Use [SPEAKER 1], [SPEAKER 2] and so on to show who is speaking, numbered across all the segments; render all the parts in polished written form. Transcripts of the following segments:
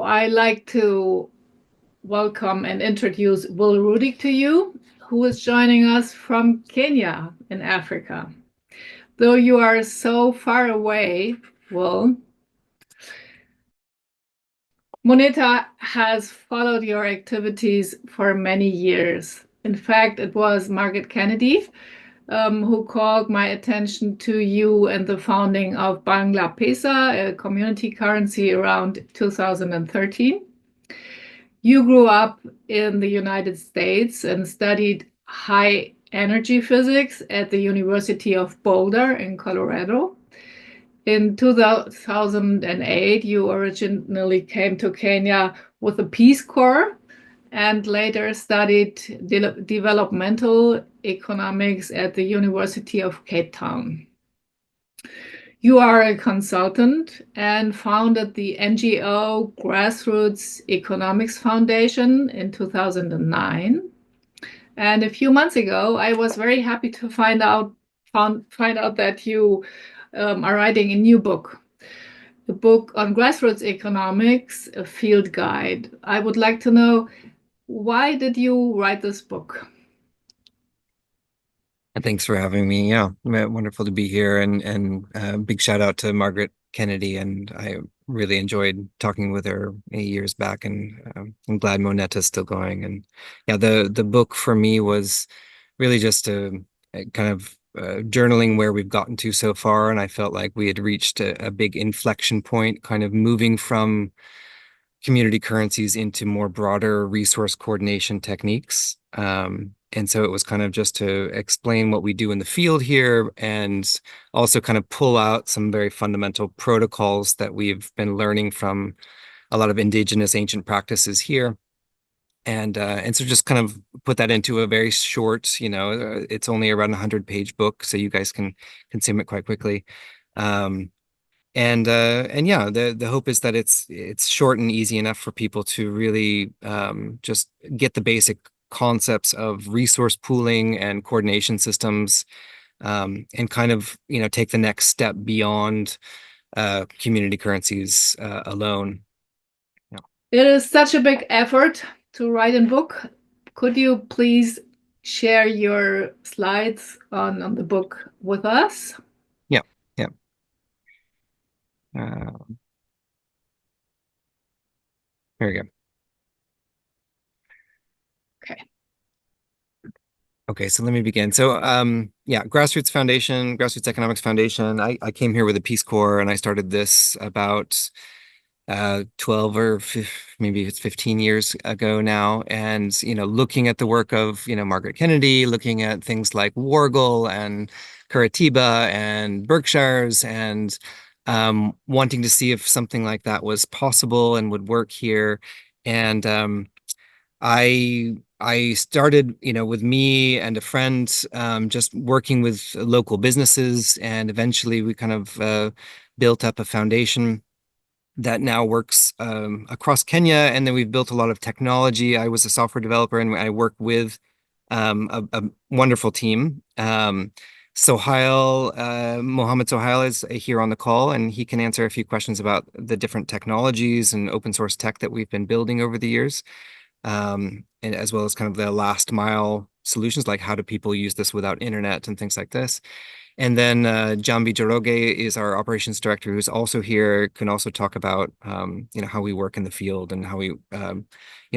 [SPEAKER 1] I like to welcome and introduce Will Ruddick to you, who is joining us from Kenya in Africa. Though you are so far away, Will, Moneta has followed your activities for many years. In fact, it was Margaret Kennedy who called my attention to you and the founding of Bangla Pesa, a community currency, around 2013. You grew up in the United States and studied high energy physics at the University of Boulder in Colorado. In 2008, you originally came to Kenya with a Peace Corps and later studied developmental economics at the University of Cape Town. You are a consultant and founded the NGO Grassroots Economics Foundation in 2009. And a few months ago, I was very happy to find out that you are writing a new book, a book on grassroots economics, a field guide. I would like to know, why did you write this book?
[SPEAKER 2] And thanks for having me. Yeah, wonderful to be here. And big shout out to Margaret Kennedy. And I really enjoyed talking with her years back. And I'm glad Moneta's still going. And yeah, the book for me was really just a kind of journaling where we've gotten to so far. And I felt like we had reached a big inflection point, kind of moving from community currencies into more broader resource coordination techniques. And so it was kind of just to explain what we do in the field here and also kind of pull out some very fundamental protocols that we've been learning from a lot of indigenous ancient practices here. And so just kind of put that into a very short, it's only around 100-page book, so you guys can consume it quite quickly. And yeah, the hope is that it's short and easy enough for people to really just get the basic concepts of resource pooling and coordination systems, and kind of take the next step beyond community currencies alone. Yeah.
[SPEAKER 1] It is such a big effort to write a book. Could you please share your slides on the book with us?
[SPEAKER 2] Yeah, yeah. There we go.
[SPEAKER 1] Okay.
[SPEAKER 2] Okay, so let me begin. So, yeah, Grassroots Economics Foundation. I came here with a Peace Corps, and I started this about 12 or maybe it's 15 years ago now. And, looking at the work of, Margaret Kennedy, looking at things like Wargle and Curitiba and Berkshires, and wanting to see if something like that was possible and would work here. And I started, with me and a friend, just working with local businesses, and eventually we kind of built up a foundation that now works across Kenya. And then we've built a lot of technology. I was a software developer, and I work with a wonderful team. Mohammed Sohail is here on the call, and he can answer a few questions about the different technologies and open source tech that we've been building over the years. And as well as kind of the last mile solutions, like how do people use this without internet and things like this. And then Jambi Jaroge is our operations director, who's also here, can also talk about how we work in the field and how we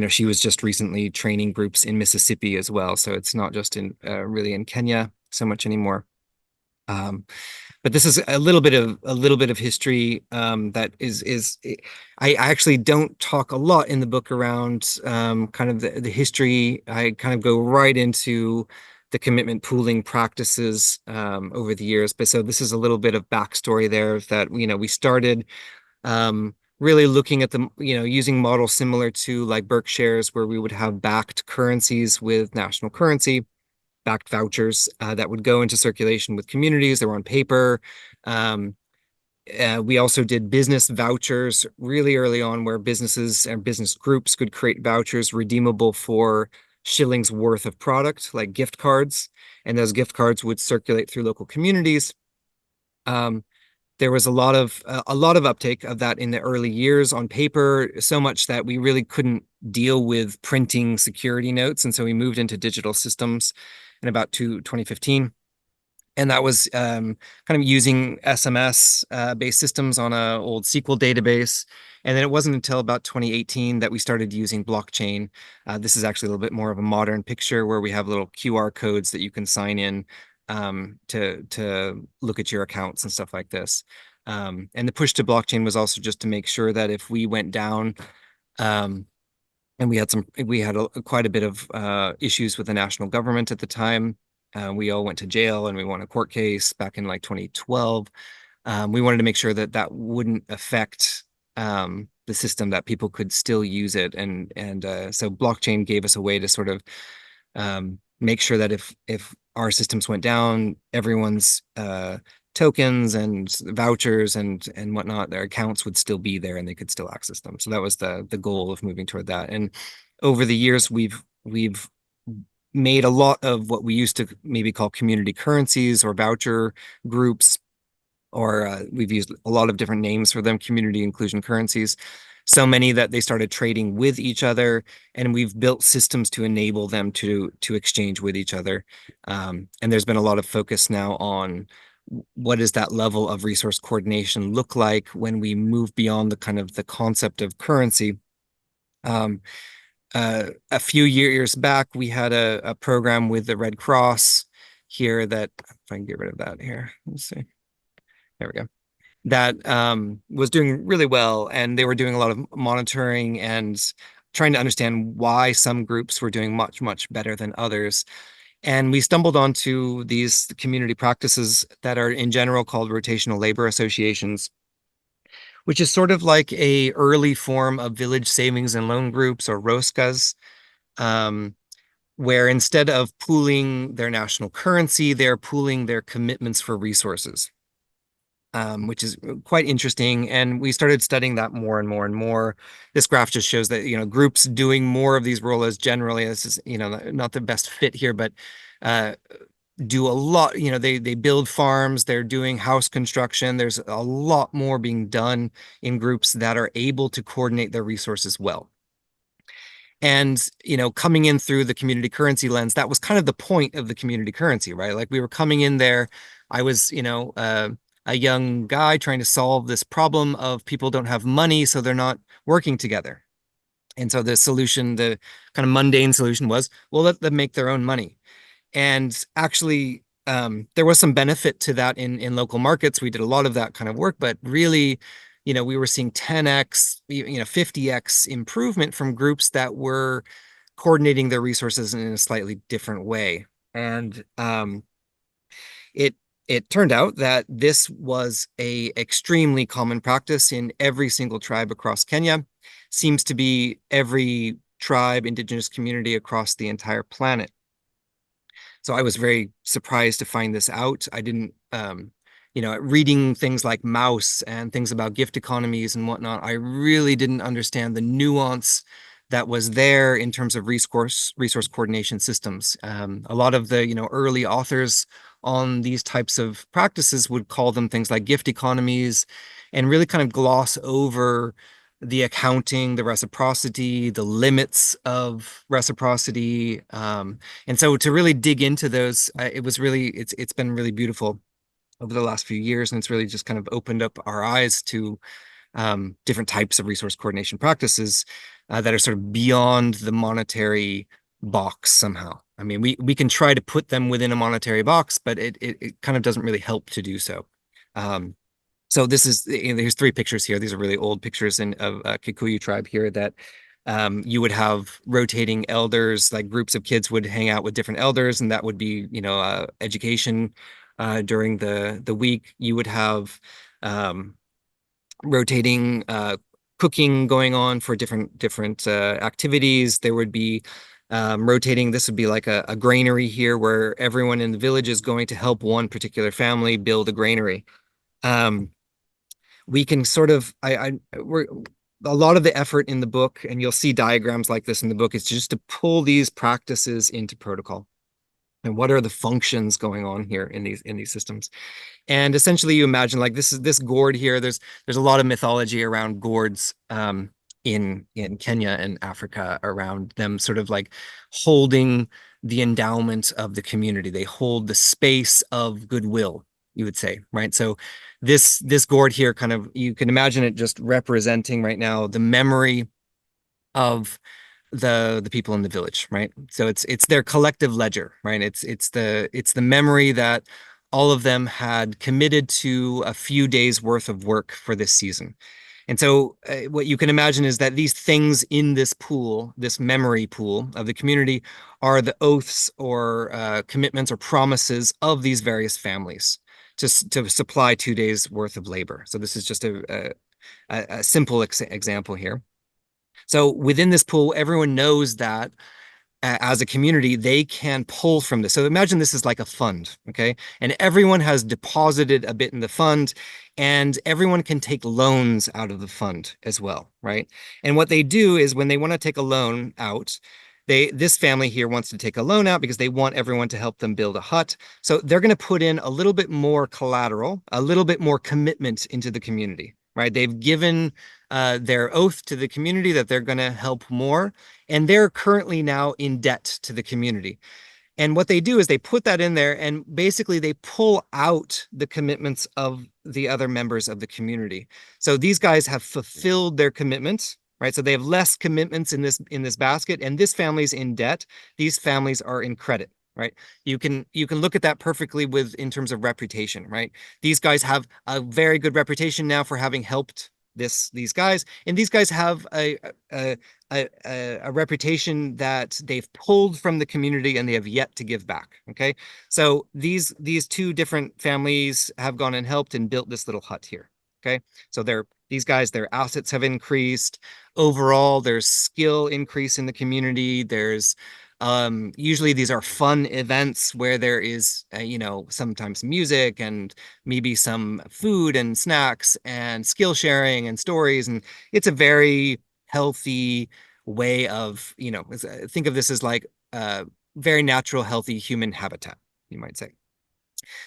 [SPEAKER 2] she was just recently training groups in Mississippi as well, so it's not just in really in Kenya so much anymore. But this is a little bit of history that is I actually don't talk a lot in the book around kind of the history. I kind of go right into the commitment pooling practices over the years. But so this is a little bit of backstory there, that we started really looking at the using models similar to like Berkshire's, where we would have backed currencies with national currency, backed vouchers that would go into circulation with communities. They were on paper. We also did business vouchers really early on, where businesses and business groups could create vouchers redeemable for shillings worth of product, like gift cards, and those gift cards would circulate through local communities. there was a lot of uptake of that in the early years on paper, so much that we really couldn't deal with printing security notes, and so we moved into digital systems in about 2015. And that was kind of using SMS based systems on an old SQL database. And then it wasn't until about 2018 that we started using blockchain. This is actually a little bit more of a modern picture where we have little QR codes that you can sign in to look at your accounts and stuff like this. And the push to blockchain was also just to make sure that if we went down, and we had quite a bit of issues with the national government at the time. We all went to jail and we won a court case back in like 2012. We wanted to make sure that that wouldn't affect the system, that people could still use it. And so blockchain gave us a way to sort of make sure that if our systems went down, everyone's tokens and vouchers and whatnot, their accounts would still be there and they could still access them. So that was the goal of moving toward that. And over the years, we've made a lot of what we used to maybe call community currencies or voucher groups, or we've used a lot of different names for them, community inclusion currencies. So many that they started trading with each other, and we've built systems to enable them to exchange with each other. And there's been a lot of focus now on what does that level of resource coordination look like when we move beyond the kind of the concept of currency. A few years back, we had a program with the Red Cross here that, if I can get rid of that here, let's see. There we go. That was doing really well, and they were doing a lot of monitoring and trying to understand why some groups were doing much, much better than others. And we stumbled onto these community practices that are in general called rotational labor associations, which is sort of like a early form of village savings and loan groups, or ROSCAs, where instead of pooling their national currency, they're pooling their commitments for resources, which is quite interesting. And we started studying that more and more and more. This graph just shows that, groups doing more of these ROLAs generally, this is, not the best fit here, but do a lot, they build farms, they're doing house construction. There's a lot more being done in groups that are able to coordinate their resources well. And, coming in through the community currency lens, that was kind of the point of the community currency, right? Like, we were coming in there, I was, a young guy trying to solve this problem of people don't have money, so they're not working together. And so the solution, the kind of mundane solution was, well, let them make their own money. And actually, there was some benefit to that in local markets. We did a lot of that kind of work, but really, we were seeing 10x, 50x improvement from groups that were coordinating their resources in a slightly different way. And it turned out that this was a extremely common practice in every single tribe across Kenya. Seems to be every tribe, indigenous community across the entire planet. So I was very surprised to find this out. I didn't, reading things like Mouse and things about gift economies and whatnot, I really didn't understand the nuance that was there in terms of resource coordination systems. A lot of the, early authors on these types of practices would call them things like gift economies, and really kind of gloss over the accounting, the reciprocity, the limits of reciprocity. And so to really dig into those, it's been really beautiful over the last few years. And it's really just kind of opened up our eyes to different types of resource coordination practices that are sort of beyond the monetary box somehow. I mean, we can try to put them within a monetary box, but it kind of doesn't really help to do so. So this is, there's 3 pictures here. These are really old pictures of a Kikuyu tribe here that you would have rotating elders, like groups of kids would hang out with different elders, and that would be, education during the week. You would have rotating cooking going on for different activities. There would be rotating, this would be like a granary here where everyone in the village is going to help one particular family build a granary. We can sort of, we're a lot of the effort in the book, and you'll see diagrams like this in the book, is just to pull these practices into protocol. and what are the functions going on here in these systems. And essentially you imagine like this gourd here, there's a lot of mythology around gourds in Kenya and Africa, around them sort of like holding the endowment of the community. They hold the space of goodwill, you would say, right? So this gourd here, kind of, you can imagine it just representing right now the memory of the people in the village, right? So it's their collective ledger, right? It's the memory that all of them had committed to a few days worth of work for this season. And so what you can imagine is that these things in this pool, this memory pool of the community, are the oaths or commitments or promises of these various families to supply 2 days worth of labor. So this is just a simple example here. So within this pool, everyone knows that as a community, they can pull from this. So imagine this is like a fund, okay? And everyone has deposited a bit in the fund, and everyone can take loans out of the fund as well, right? And what they do is when they want to take a loan out, this family here wants to take a loan out because they want everyone to help them build a hut. So they're going to put in a little bit more collateral, a little bit more commitment into the community, right? They've given their oath to the community that they're going to help more, and they're currently now in debt to the community. And what they do is they put that in there, and basically they pull out the commitments of the other members of the community. So these guys have fulfilled their commitments, right? So they have less commitments in this basket, and this family's in debt. These families are in credit, right? You can look at that perfectly in terms of reputation, right? These guys have a very good reputation now for having helped these guys, and these guys have a reputation that they've pulled from the community and they have yet to give back. Okay, so these two different families have gone and helped and built this little hut here. Okay, so these guys, their assets have increased overall. There's skill increase in the community. There's usually these are fun events where there is, sometimes music and maybe some food and snacks and skill sharing and stories. And it's a very healthy way of, think of this as like very natural, healthy human habitat, you might say.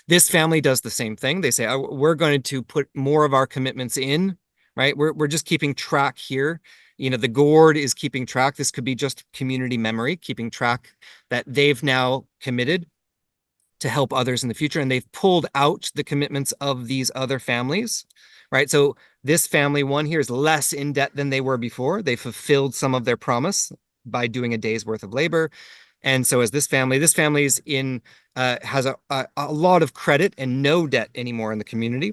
[SPEAKER 2] This family does the same thing. They say, oh, we're going to put more of our commitments in, right? We're just keeping track here. The gourd is keeping track. This could be just community memory, keeping track that they've now committed to help others in the future. And they've pulled out the commitments of these other families, right? So this family one here is less in debt than they were before. They fulfilled some of their promise by doing a day's worth of labor. And so as this family's in, has a lot of credit and no debt anymore in the community.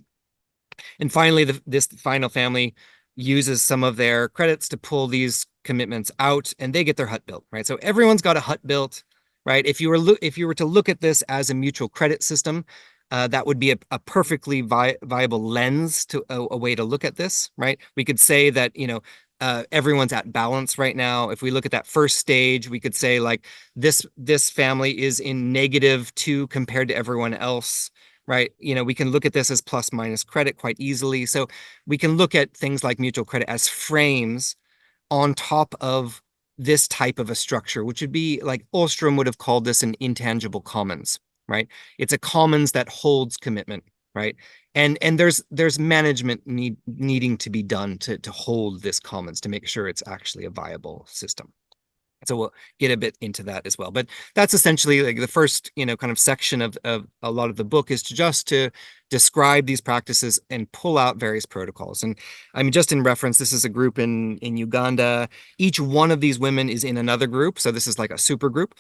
[SPEAKER 2] And finally, this final family uses some of their credits to pull these commitments out, and they get their hut built, right? So everyone's got a hut built, right? If you were to look at this as a mutual credit system, that would be a perfectly viable lens to a way to look at this, right? We could say that, everyone's at balance right now. If we look at that first stage, we could say like this family is in -2 compared to everyone else, right? We can look at this as plus minus credit quite easily. So we can look at things like mutual credit as frames on top of this type of a structure, which would be like Ostrom would have called this an intangible commons, right? It's a commons that holds commitment, right? And there's management needing to be done to hold this commons to make sure it's actually a viable system. So we'll get a bit into that as well. But that's essentially like the first, kind of section of a lot of the book is to describe these practices and pull out various protocols. And I mean, just in reference, this is a group in Uganda. Each one of these women is in another group. So this is like a super group.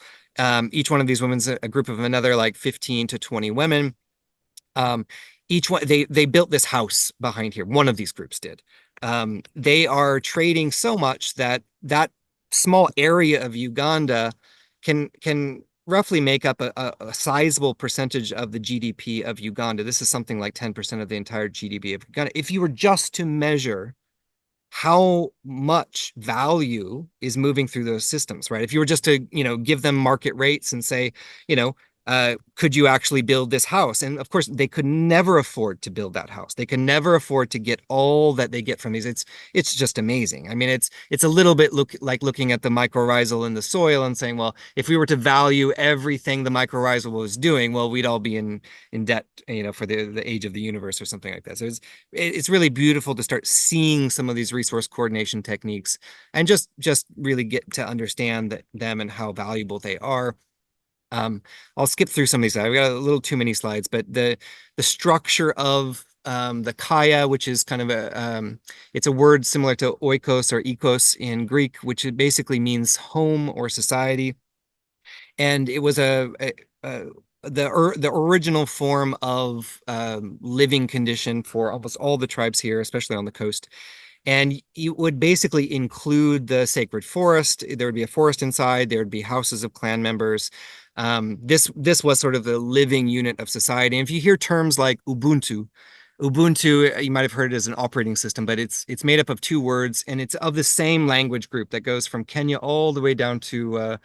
[SPEAKER 2] Each one of these women's a group of another like 15 to 20 women. Each one, they built this house behind here. One of these groups did. They are trading so much that small area of Uganda can roughly make up a sizable percentage of the GDP of Uganda. This is something like 10% of the entire GDP of Uganda. If you were just to measure how much value is moving through those systems, right? If you were just to, give them market rates and say, could you actually build this house? And of course, they could never afford to build that house. They can never afford to get all that they get from these. It's just amazing. I mean, it's a little bit like looking at the mycorrhizal in the soil and saying, well, if we were to value everything the mycorrhizal was doing, well, we'd all be in debt, for the age of the universe or something like that. So it's really beautiful to start seeing some of these resource coordination techniques and just really get to understand them and how valuable they are. I'll skip through some of these. We got a little too many slides, but the structure of the kaya, which is kind of it's a word similar to oikos or ekos in Greek, which basically means home or society. And it was the original form of living condition for almost all the tribes here, especially on the coast. And it would basically include the sacred forest. There would be a forest inside. There would be houses of clan members. This was sort of the living unit of society. And if you hear terms like Ubuntu, you might have heard it as an operating system, but it's made up of two words, and it's of the same language group that goes from Kenya all the way down to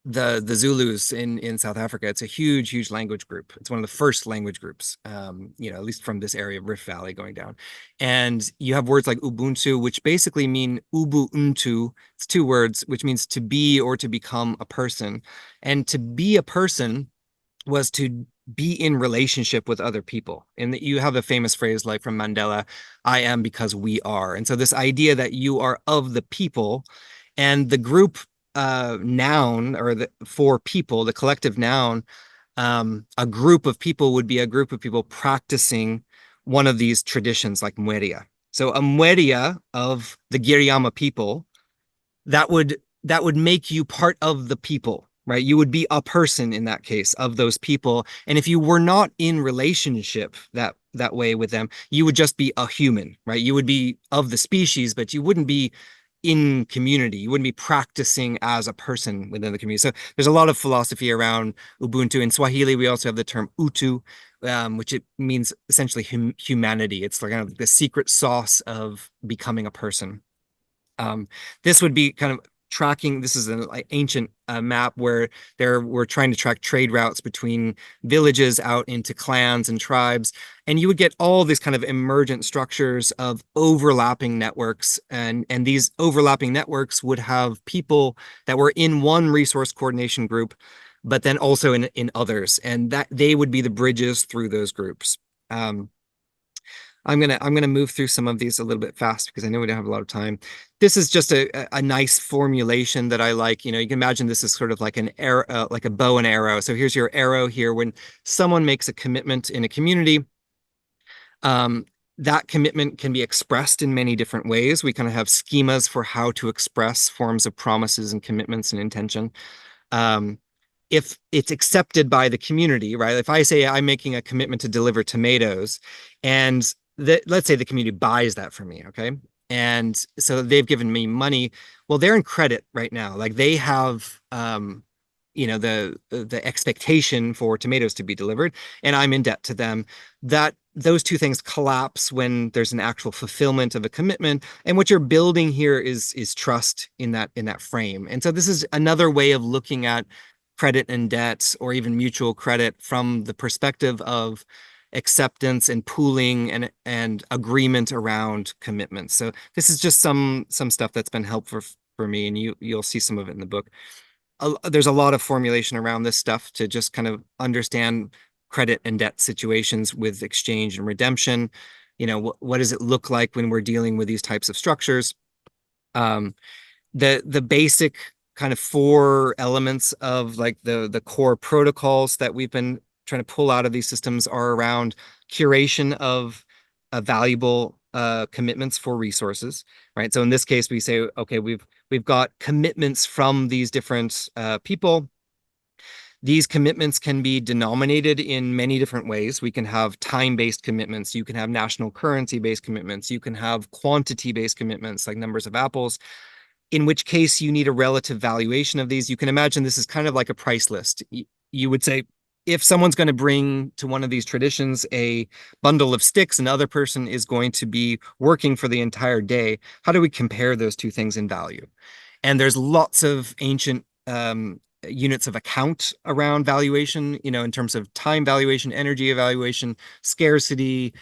[SPEAKER 2] the Zulus in South Africa. It's a huge language group. It's one of the first language groups, at least from this area of Rift Valley going down. And you have words like Ubuntu, which basically mean Ubuntu. It's two words, which means to be or to become a person. And to be a person was to be in relationship with other people. And you have a famous phrase like from Mandela, I am because we are. And so this idea that you are of the people, and the group noun, or for people, the collective noun, a group of people would be a group of people practicing one of these traditions like Mweria. So a Mweria of the Giriama people, that would make you part of the people, right? You would be a person in that case of those people. And if you were not in relationship that way with them, you would just be a human, right? You would be of the species, but you wouldn't be in community. You wouldn't be practicing as a person within the community. So there's a lot of philosophy around Ubuntu. In Swahili, we also have the term Utu, which it means essentially humanity. It's like kind of the secret sauce of becoming a person. This would be kind of tracking. This is an ancient map where we're trying to track trade routes between villages out into clans and tribes. And you would get all these kind of emergent structures of overlapping networks. And these overlapping networks would have people that were in one resource coordination group, but then also in others. And that they would be the bridges through those groups. I'm gonna move through some of these a little bit fast because I know we don't have a lot of time. This is just a nice formulation that I like. You can imagine this is sort of like an arrow, like a bow and arrow. So here's your arrow here. When someone makes a commitment in a community, that commitment can be expressed in many different ways. We kind of have schemas for how to express forms of promises and commitments and intention. If it's accepted by the community, right? If I say I'm making a commitment to deliver tomatoes, and let's say the community buys that from me, okay? And so they've given me money. Well, they're in credit right now. Like they have, the expectation for tomatoes to be delivered, and I'm in debt to them. That those two things collapse when there's an actual fulfillment of a commitment. And what you're building here is trust in that frame. And so this is another way of looking at credit and debt, or even mutual credit, from the perspective of acceptance and pooling and agreement around commitments. So this is just some stuff that's been helpful for me, and you'll see some of it in the book. There's a lot of formulation around this stuff to just kind of understand credit and debt situations with exchange and redemption. What does it look like when we're dealing with these types of structures? The basic kind of 4 elements of like the core protocols that we've been trying to pull out of these systems are around curation of valuable commitments for resources, right? So in this case, we say, okay, we've got commitments from these different people. These commitments can be denominated in many different ways. We can have time-based commitments. You can have national currency-based commitments. You can have quantity-based commitments, like numbers of apples, in which case you need a relative valuation of these. You can imagine this is kind of like a price list. You would say, if someone's going to bring to one of these traditions a bundle of sticks, another person is going to be working for the entire day, how do we compare those two things in value? And there's lots of ancient units of account around valuation, in terms of time valuation, energy evaluation, scarcity,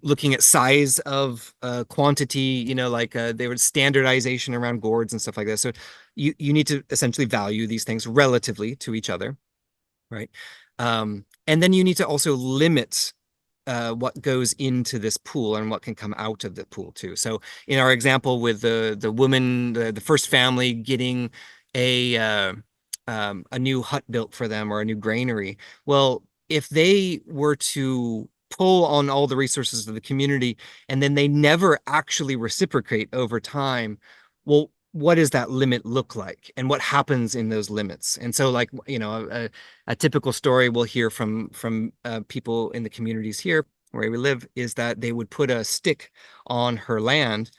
[SPEAKER 2] looking at size of quantity, like there was standardization around gourds and stuff like that. So you need to essentially value these things relatively to each other, right? And then you need to also limit what goes into this pool and what can come out of the pool too. So in our example with the woman, the first family getting a new hut built for them or a new granary, well, if they were to pull on all the resources of the community and then they never actually reciprocate over time, well, what does that limit look like and what happens in those limits? And so like, a typical story we'll hear from people in the communities here where we live is that they would put a stick on her land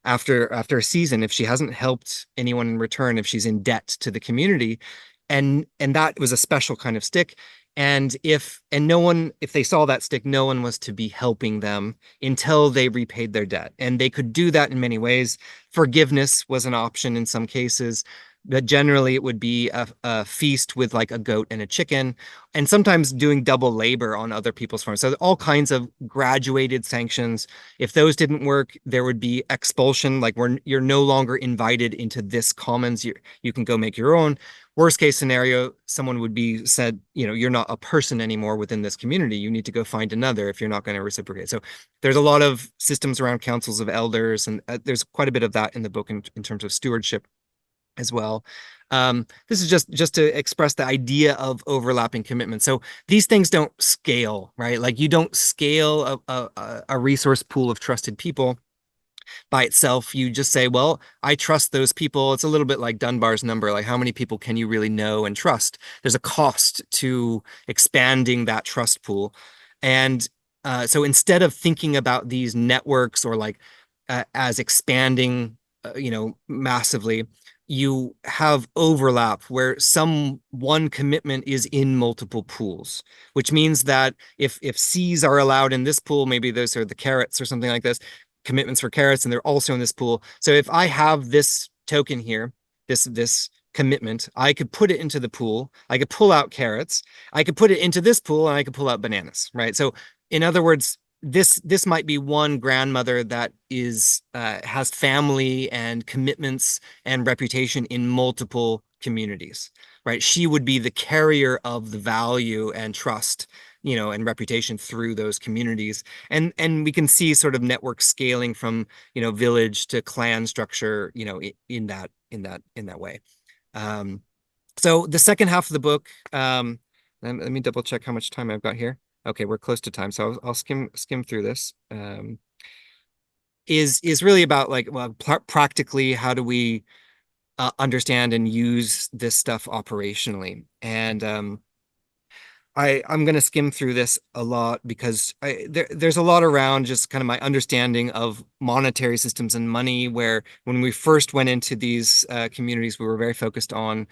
[SPEAKER 2] after a season if she hasn't helped anyone in return, if she's in debt to the community, and that was a special kind of stick. And if they saw that stick, no one was to be helping them until they repaid their debt. And they could do that in many ways. Forgiveness was an option in some cases, but generally it would be a feast with like a goat and a chicken, and sometimes doing double labor on other people's farms. So all kinds of graduated sanctions. If those didn't work, there would be expulsion, like you're no longer invited into this commons. You can go make your own. Worst case scenario, someone would be said, you're not a person anymore within this community. You need to go find another if you're not going to reciprocate. So there's a lot of systems around councils of elders, and there's quite a bit of that in the book in terms of stewardship as well. This is just to express the idea of overlapping commitment. So these things don't scale, right? Like you don't scale a resource pool of trusted people by itself. You just say, well, I trust those people. It's a little bit like Dunbar's number, like how many people can you really know and trust? There's a cost to expanding that trust pool. And so instead of thinking about these networks or like as expanding, massively, you have overlap where one commitment is in multiple pools, which means that if C's are allowed in this pool, maybe those are the carrots or something like this, commitments for carrots, and they're also in this pool. So if I have this token here, this commitment, I could put it into the pool. I could pull out carrots. I could put it into this pool, and I could pull out bananas, right? So in other words, this might be one grandmother that is has family and commitments and reputation in multiple communities, right? She would be the carrier of the value and trust, and reputation through those communities. And we can see sort of network scaling from, village to clan structure, in that way. So the second half of the book, let me double check how much time I've got here. Okay, we're close to time, so I'll skim through this. Is really about like, well, practically how do we understand and use this stuff operationally. And I'm going to skim through this a lot because there's a lot around just kind of my understanding of monetary systems and money, where when we first went into these communities, we were very focused on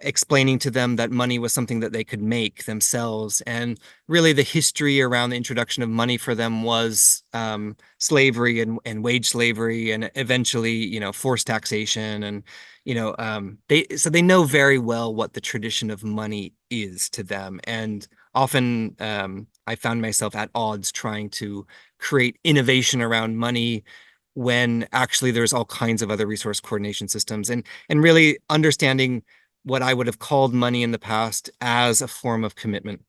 [SPEAKER 2] explaining to them that money was something that they could make themselves. And really the history around the introduction of money for them was slavery and wage slavery, and eventually, forced taxation. And, they know very well what the tradition of money is to them. And often I found myself at odds trying to create innovation around money when actually there's all kinds of other resource coordination systems, and really understanding what I would have called money in the past as a form of commitment.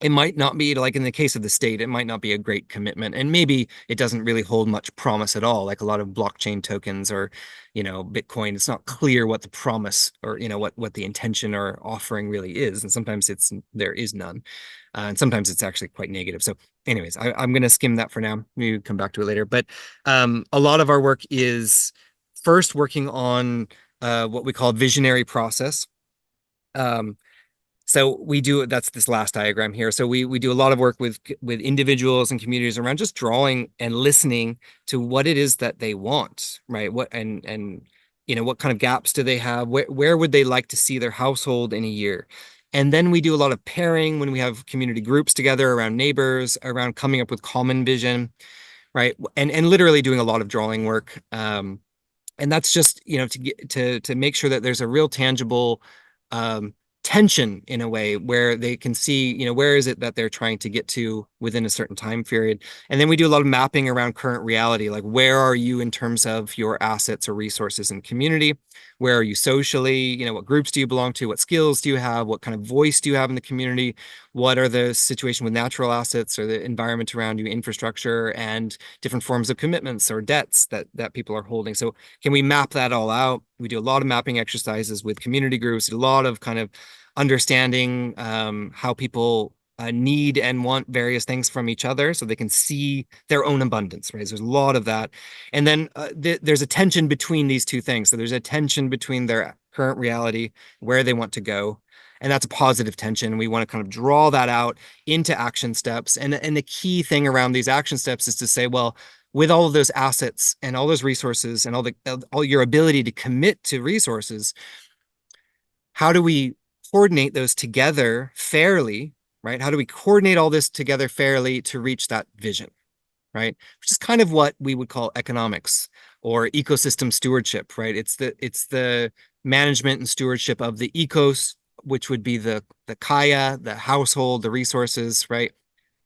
[SPEAKER 2] It might not be, like in the case of the state, it might not be a great commitment, and maybe it doesn't really hold much promise at all, like a lot of blockchain tokens or Bitcoin. It's not clear what the promise or what the intention or offering really is, and sometimes there is none, and sometimes it's actually quite negative. So anyways, I'm going to skim that for now. Maybe come back to it later. But a lot of our work is first working on what we call visionary process. So that's this last diagram here. So we do a lot of work with individuals and communities around just drawing and listening to what it is that they want, right? What what kind of gaps do they have? Where would they like to see their household in a year? And then we do a lot of pairing when we have community groups together around neighbors, around coming up with common vision, right? And literally doing a lot of drawing work. And that's just, to get to make sure that there's a real tangible um, tension in a way where they can see, where is it that they're trying to get to within a certain time period. And then we do a lot of mapping around current reality, like where are you in terms of your assets or resources in community? Where are you socially? What groups do you belong to? What skills do you have? What kind of voice do you have in the community? What are the situation with natural assets or the environment around you, infrastructure, and different forms of commitments or debts that people are holding? So can we map that all out? We do a lot of mapping exercises with community groups, a lot of kind of understanding how people need and want various things from each other so they can see their own abundance, right? So there's a lot of that. And then there's a tension between these two things. So there's a tension between their current reality, where they want to go. And that's a positive tension. We want to kind of draw that out into action steps. And the key thing around these action steps is to say, well, with all of those assets and all those resources and all your ability to commit to resources, how do we coordinate those together fairly, right? How do we coordinate all this together fairly to reach that vision, right? Which is kind of what we would call economics or ecosystem stewardship, right? It's the management and stewardship of the ecos, which would be the kaya, the household, the resources, right?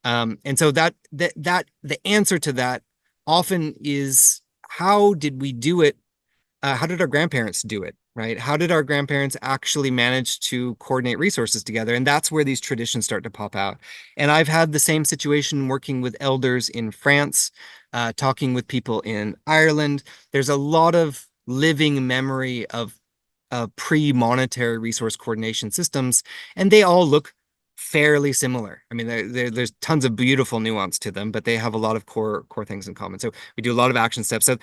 [SPEAKER 2] And so that the answer to that often is, how did we do it? How did our grandparents do it? Right? How did our grandparents actually manage to coordinate resources together? And that's where these traditions start to pop out. And I've had the same situation working with elders in France, talking with people in Ireland. There's a lot of living memory of pre-monetary resource coordination systems, and they all look fairly similar. I mean, there's tons of beautiful nuance to them, but they have a lot of core things in common. So we do a lot of action steps. So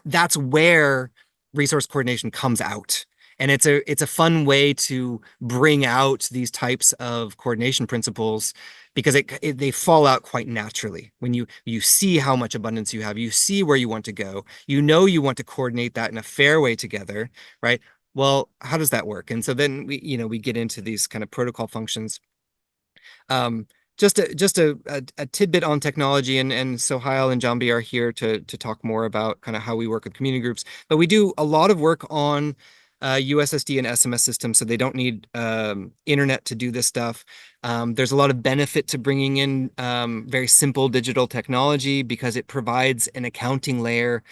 [SPEAKER 2] that's where resource coordination comes out. And it's a fun way to bring out these types of coordination principles because they fall out quite naturally when you see how much abundance you have, you see where you want to go, you want to coordinate that in a fair way together, right? Well, how does that work? And so then we get into these kind of protocol functions. Um, just a tidbit on technology, and Sohail and Jambi are here to talk more about kind of how we work with community groups. But we do a lot of work on USSD and SMS systems, so they don't need internet to do this stuff. There's a lot of benefit to bringing in very simple digital technology because it provides an accounting layer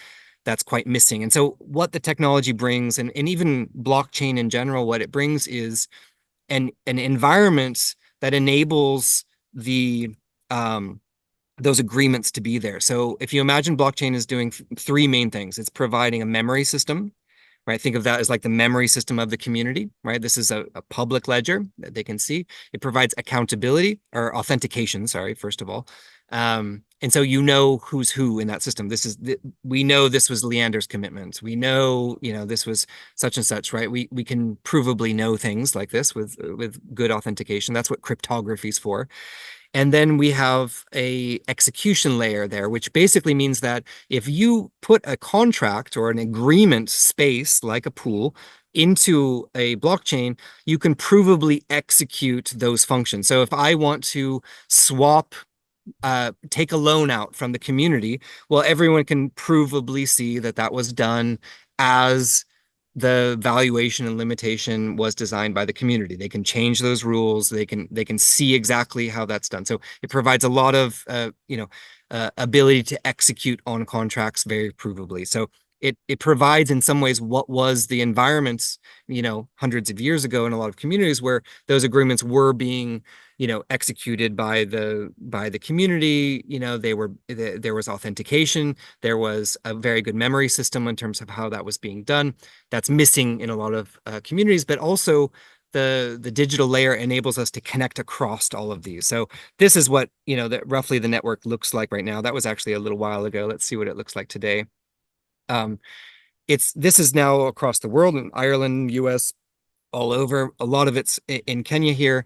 [SPEAKER 2] that's quite missing. And so what the technology brings, and even blockchain in general, what it brings is an environment that enables the those agreements to be there. So if you imagine blockchain is doing three main things, it's providing a memory system, right? Think of that as like the memory system of the community, right? This is a public ledger that they can see. It provides accountability or authentication, sorry, first of all. And so who's who in that system. We know this was Leander's commitment. We know, this was such and such, right? We can provably know things like this with good authentication. That's what cryptography is for. And then we have a execution layer there, which basically means that if you put a contract or an agreement space like a pool into a blockchain, you can provably execute those functions. So if I want to take a loan out from the community, well, everyone can provably see that that was done as the valuation and limitation was designed by the community. They can change those rules. They can see exactly how that's done. So it provides a lot of ability to execute on contracts very provably. So it provides in some ways what was the environments, hundreds of years ago in a lot of communities where those agreements were being executed by the community. There was authentication, there was a very good memory system in terms of how that was being done. That's missing in a lot of communities, but also the digital layer enables us to connect across all of these. So this is what roughly the network looks like right now. That was actually a little while ago. Let's see what it looks like today. This is now across the world, in Ireland, US, all over. A lot of it's in Kenya here.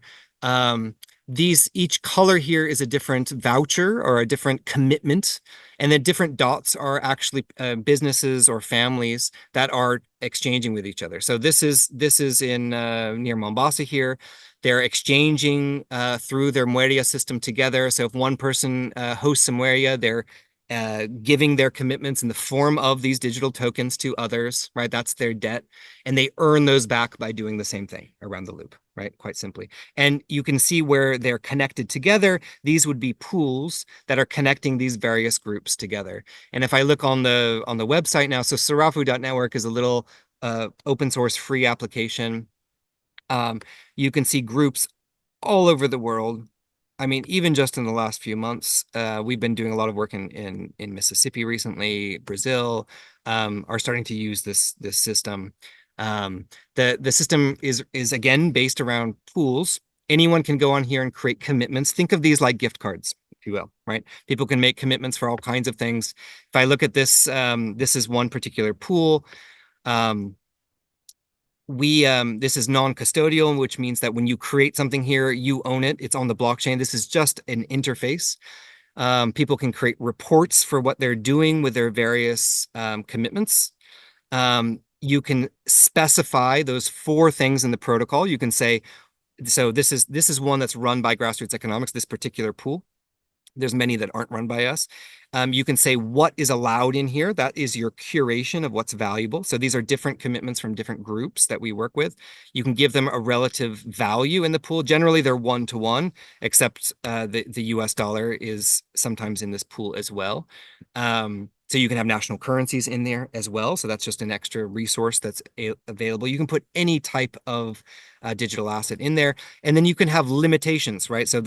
[SPEAKER 2] Each color here is a different voucher or a different commitment, and the different dots are actually businesses or families that are exchanging with each other. So this is in near Mombasa here. They're exchanging through their Mweria system together. So if one person hosts a Mweria, they're giving their commitments in the form of these digital tokens to others, right? That's their debt. And they earn those back by doing the same thing around the loop, right? Quite simply. And you can see where they're connected together. These would be pools that are connecting these various groups together. And if I look on the website now, so Sarafu.network is a little open source free application. You can see groups all over the world. I mean, even just in the last few months, we've been doing a lot of work in Mississippi recently. Brazil are starting to use this system. The system is again based around pools. Anyone can go on here and create commitments. Think of these like gift cards, if you will, right? People can make commitments for all kinds of things. If I look at this, this is one particular pool. This is non-custodial, which means that when you create something here, you own it. It's on the blockchain. This is just an interface. People can create reports for what they're doing with their various commitments. You can specify those 4 things in the protocol. You can say, so this is one that's run by Grassroots Economics, this particular pool. There's many that aren't run by us. You can say what is allowed in here. That is your curation of what's valuable. So these are different commitments from different groups that we work with. You can give them a relative value in the pool. Generally, they're 1-to-1, except the US dollar is sometimes in this pool as well. So you can have national currencies in there as well. So that's just an extra resource that's available. You can put any type of digital asset in there. And then you can have limitations, right? So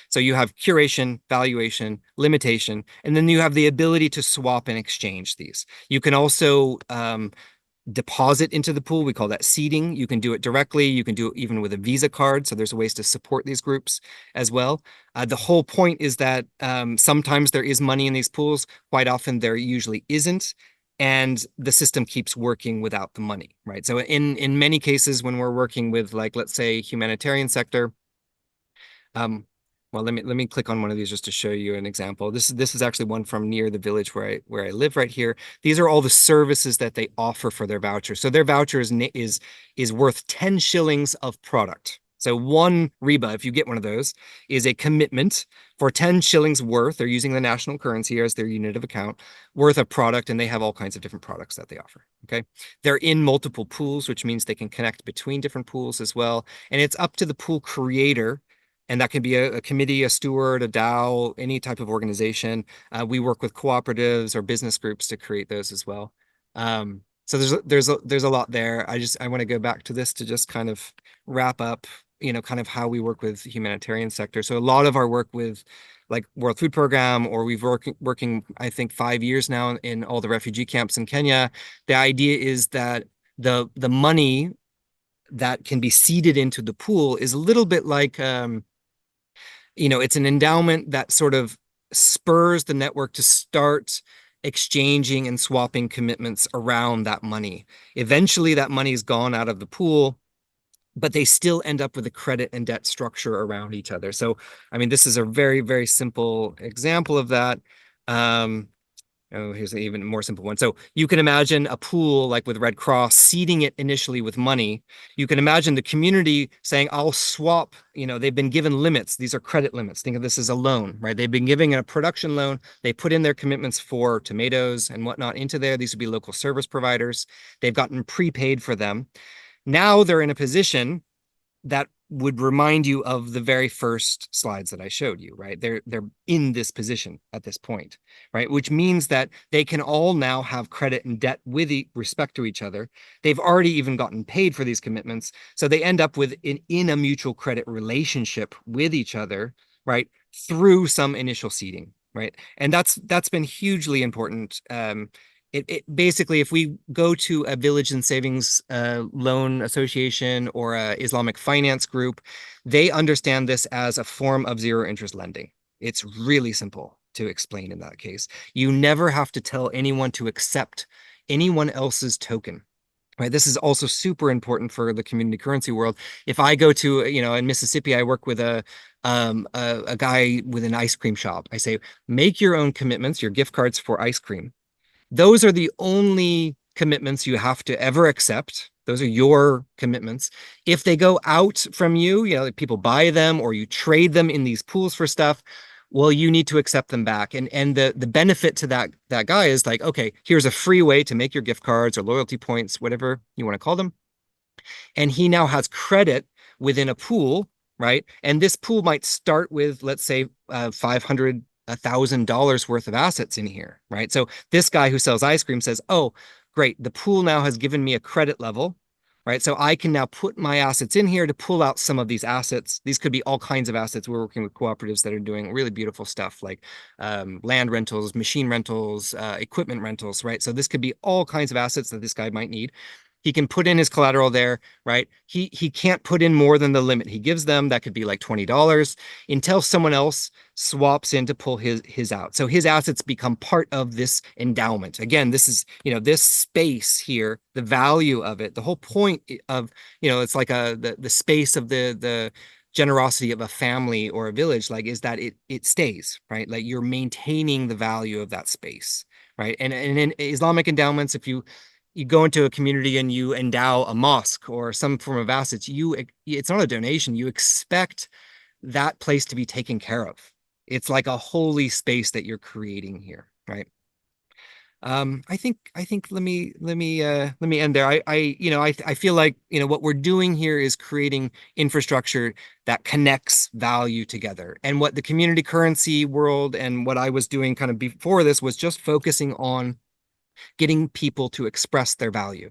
[SPEAKER 2] so you have curation, valuation, limitation, and then you have the ability to swap and exchange these. You can also deposit into the pool. We call that seeding. You can do it directly. You can do it even with a Visa card. So there's ways to support these groups as well. The whole point is that sometimes there is money in these pools. Quite often there usually isn't. And the system keeps working without the money, right? So in many cases, when we're working with, like, let's say, humanitarian sector, well, let me click on one of these just to show you an example. This is actually one from near the village where I live right here. These are all the services that they offer for their voucher. So their voucher is worth 10 shillings of product. So 1 riba, if you get one of those, is a commitment for 10 shillings worth. They're using the national currency as their unit of account, worth of product, and they have all kinds of different products that they offer. Okay, they're in multiple pools, which means they can connect between different pools as well. And it's up to the pool creator. And that can be a committee, a steward, a DAO, any type of organization. We work with cooperatives or business groups to create those as well. So there's a lot there. I want to go back to this to just kind of wrap up, kind of how we work with the humanitarian sector. So a lot of our work with, like, World Food Program, or we've working, I think, 5 years now in all the refugee camps in Kenya. The idea is that the money that can be seeded into the pool is a little bit like, it's an endowment that sort of spurs the network to start exchanging and swapping commitments around that money. Eventually, that money is gone out of the pool, but they still end up with a credit and debt structure around each other. So, I mean, this is a very, very simple example of that. Oh, here's an even more simple one. So you can imagine a pool, like with Red Cross, seeding it initially with money. You can imagine the community saying, I'll swap, they've been given limits. These are credit limits. Think of this as a loan, right? They've been giving a production loan. They put in their commitments for tomatoes and whatnot into there. These would be local service providers. They've gotten prepaid for them. Now they're in a position that would remind you of the very first slides that I showed you, right? They're in this position at this point, right? Which means that they can all now have credit and debt with respect to each other. They've already even gotten paid for these commitments. So they end up with in a mutual credit relationship with each other, right? Through some initial seeding, right? And that's been hugely important. It basically, if we go to a village and savings loan association or a Islamic finance group, they understand this as a form of zero interest lending. It's really simple to explain in that case. You never have to tell anyone to accept anyone else's token. Right. This is also super important for the community currency world. If I go to, in Mississippi, I work with a guy with an ice cream shop. I say, make your own commitments, your gift cards for ice cream. Those are the only commitments you have to ever accept. Those are your commitments. If they go out from you, people buy them or you trade them in these pools for stuff, well, you need to accept them back. And the benefit to that guy is like, okay, here's a free way to make your gift cards or loyalty points, whatever you want to call them. And he now has credit within a pool, right? And this pool might start with, let's say, 500, $1,000 worth of assets in here, right? So this guy who sells ice cream says, oh, great, the pool now has given me a credit level, right? So I can now put my assets in here to pull out some of these assets. These could be all kinds of assets. We're working with cooperatives that are doing really beautiful stuff like land rentals, machine rentals, equipment rentals, right? So this could be all kinds of assets that this guy might need. He can put in his collateral there, right? He can't put in more than the limit he gives them. That could be like $20 until someone else swaps in to pull his out. So his assets become part of this endowment. Again, this is, this space here, the value of it, the whole point of, it's like the space of the generosity of a family or a village, like, is that it stays, right? Like you're maintaining the value of that space, right? And in Islamic endowments, if you go into a community and you endow a mosque or some form of assets, it's not a donation. You expect that place to be taken care of. It's like a holy space that you're creating here, right? I think let me end there. I feel like, what we're doing here is creating infrastructure that connects value together. And what the community currency world and what I was doing kind of before this was just focusing on getting people to express their value,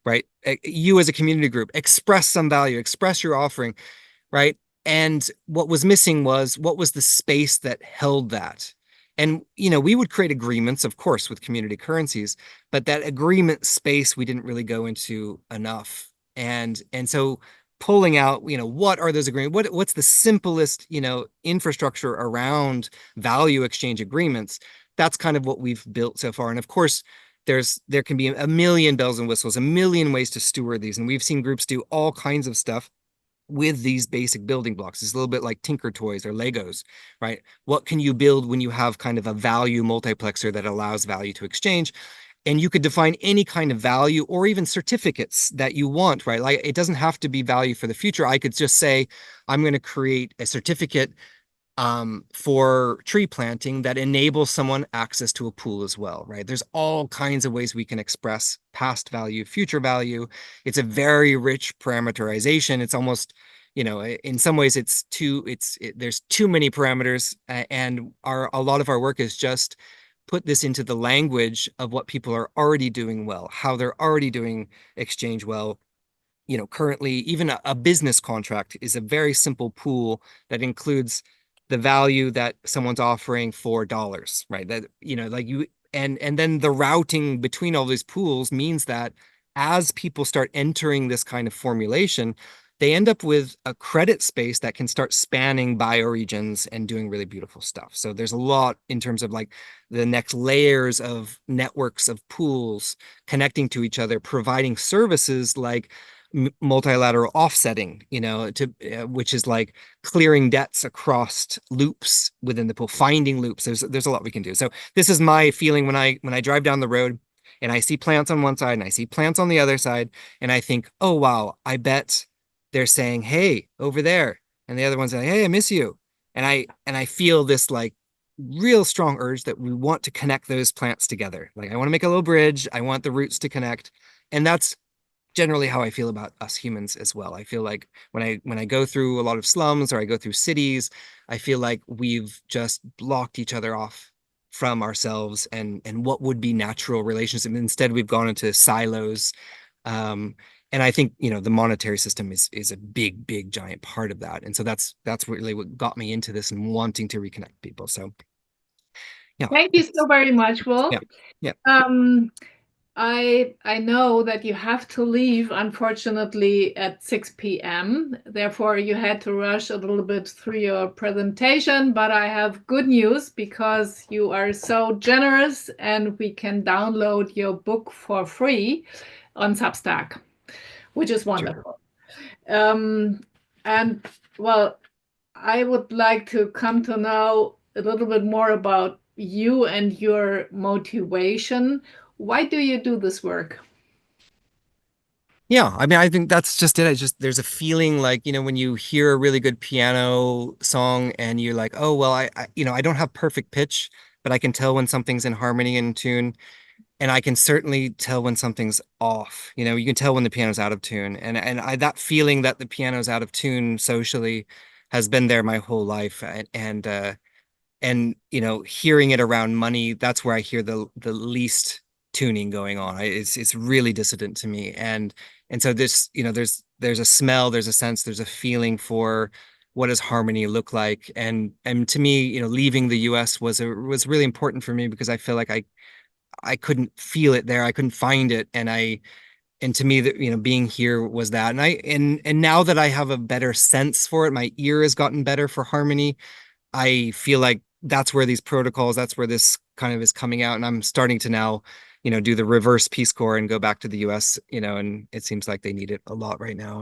[SPEAKER 2] right? You as a community group, express some value, express your offering, right? And what was missing was, what was the space that held that? And, we would create agreements, of course, with community currencies, but that agreement space, we didn't really go into enough. And so pulling out, what are those agreements? What's the simplest, infrastructure around value exchange agreements? That's kind of what we've built so far. And of course, there can be a million bells and whistles, a million ways to steward these. And we've seen groups do all kinds of stuff with these basic building blocks. It's a little bit like Tinker Toys or Legos, right? What can you build when you have kind of a value multiplexer that allows value to exchange? And you could define any kind of value or even certificates that you want, right? Like, it doesn't have to be value for the future. I could just say, I'm going to create a certificate for tree planting that enables someone access to a pool as well, right? There's all kinds of ways we can express past value, future value. It's a very rich parameterization. It's almost, in some ways there's too many parameters, and a lot of our work is just put this into the language of what people are already doing well, how they're already doing exchange well. Currently, even a business contract is a very simple pool that includes the value that someone's offering for dollars, right? That, like and then the routing between all these pools means that as people start entering this kind of formulation, they end up with a credit space that can start spanning bioregions and doing really beautiful stuff. So there's a lot in terms of like the next layers of networks of pools connecting to each other, providing services like multilateral offsetting, which is like clearing debts across loops within the pool, finding loops. There's a lot we can do. So this is my feeling when I drive down the road and I see plants on one side and I see plants on the other side, and I think, oh wow, I bet they're saying, hey, over there, and the other one's like, hey, I miss you, and I feel this like real strong urge that we want to connect those plants together. Like, I want to make a little bridge. I want the roots to connect, and that's generally how I feel about us humans as well. I feel like when I go through a lot of slums or I go through cities, I feel like we've just blocked each other off from ourselves and what would be natural relationships. And instead, we've gone into silos. And I think, the monetary system is a big giant part of that. And so that's really what got me into this and wanting to reconnect people. So yeah.
[SPEAKER 1] Thank you so very much, Will.
[SPEAKER 2] Yeah. Yeah.
[SPEAKER 1] I know that you have to leave, unfortunately, at 6 p.m. Therefore, you had to rush a little bit through your presentation, but I have good news because you are so generous and we can download your book for free on Substack, which is wonderful. Sure. And well, I would like to come to know a little bit more about you and your motivation. Why do you do this work?
[SPEAKER 2] Yeah, I mean, I think that's just it. There's a feeling like, when you hear a really good piano song and you're like, oh, well, I don't have perfect pitch, but I can tell when something's in harmony and tune. And I can certainly tell when something's off. You can tell when the piano's out of tune. That feeling that the piano's out of tune socially has been there my whole life. And hearing it around money, that's where I hear the least tuning going on. It's really dissident to me. And so this, there's a smell, there's a sense, there's a feeling for what does harmony look like. And to me, leaving the US was really important for me because I feel like I couldn't feel it there. I couldn't find it. And to me, that being here was that. And now that I have a better sense for it, my ear has gotten better for harmony. I feel like that's where these protocols, that's where this kind of is coming out. And I'm starting to now, do the reverse Peace Corps and go back to the US, and it seems like they need it a lot right now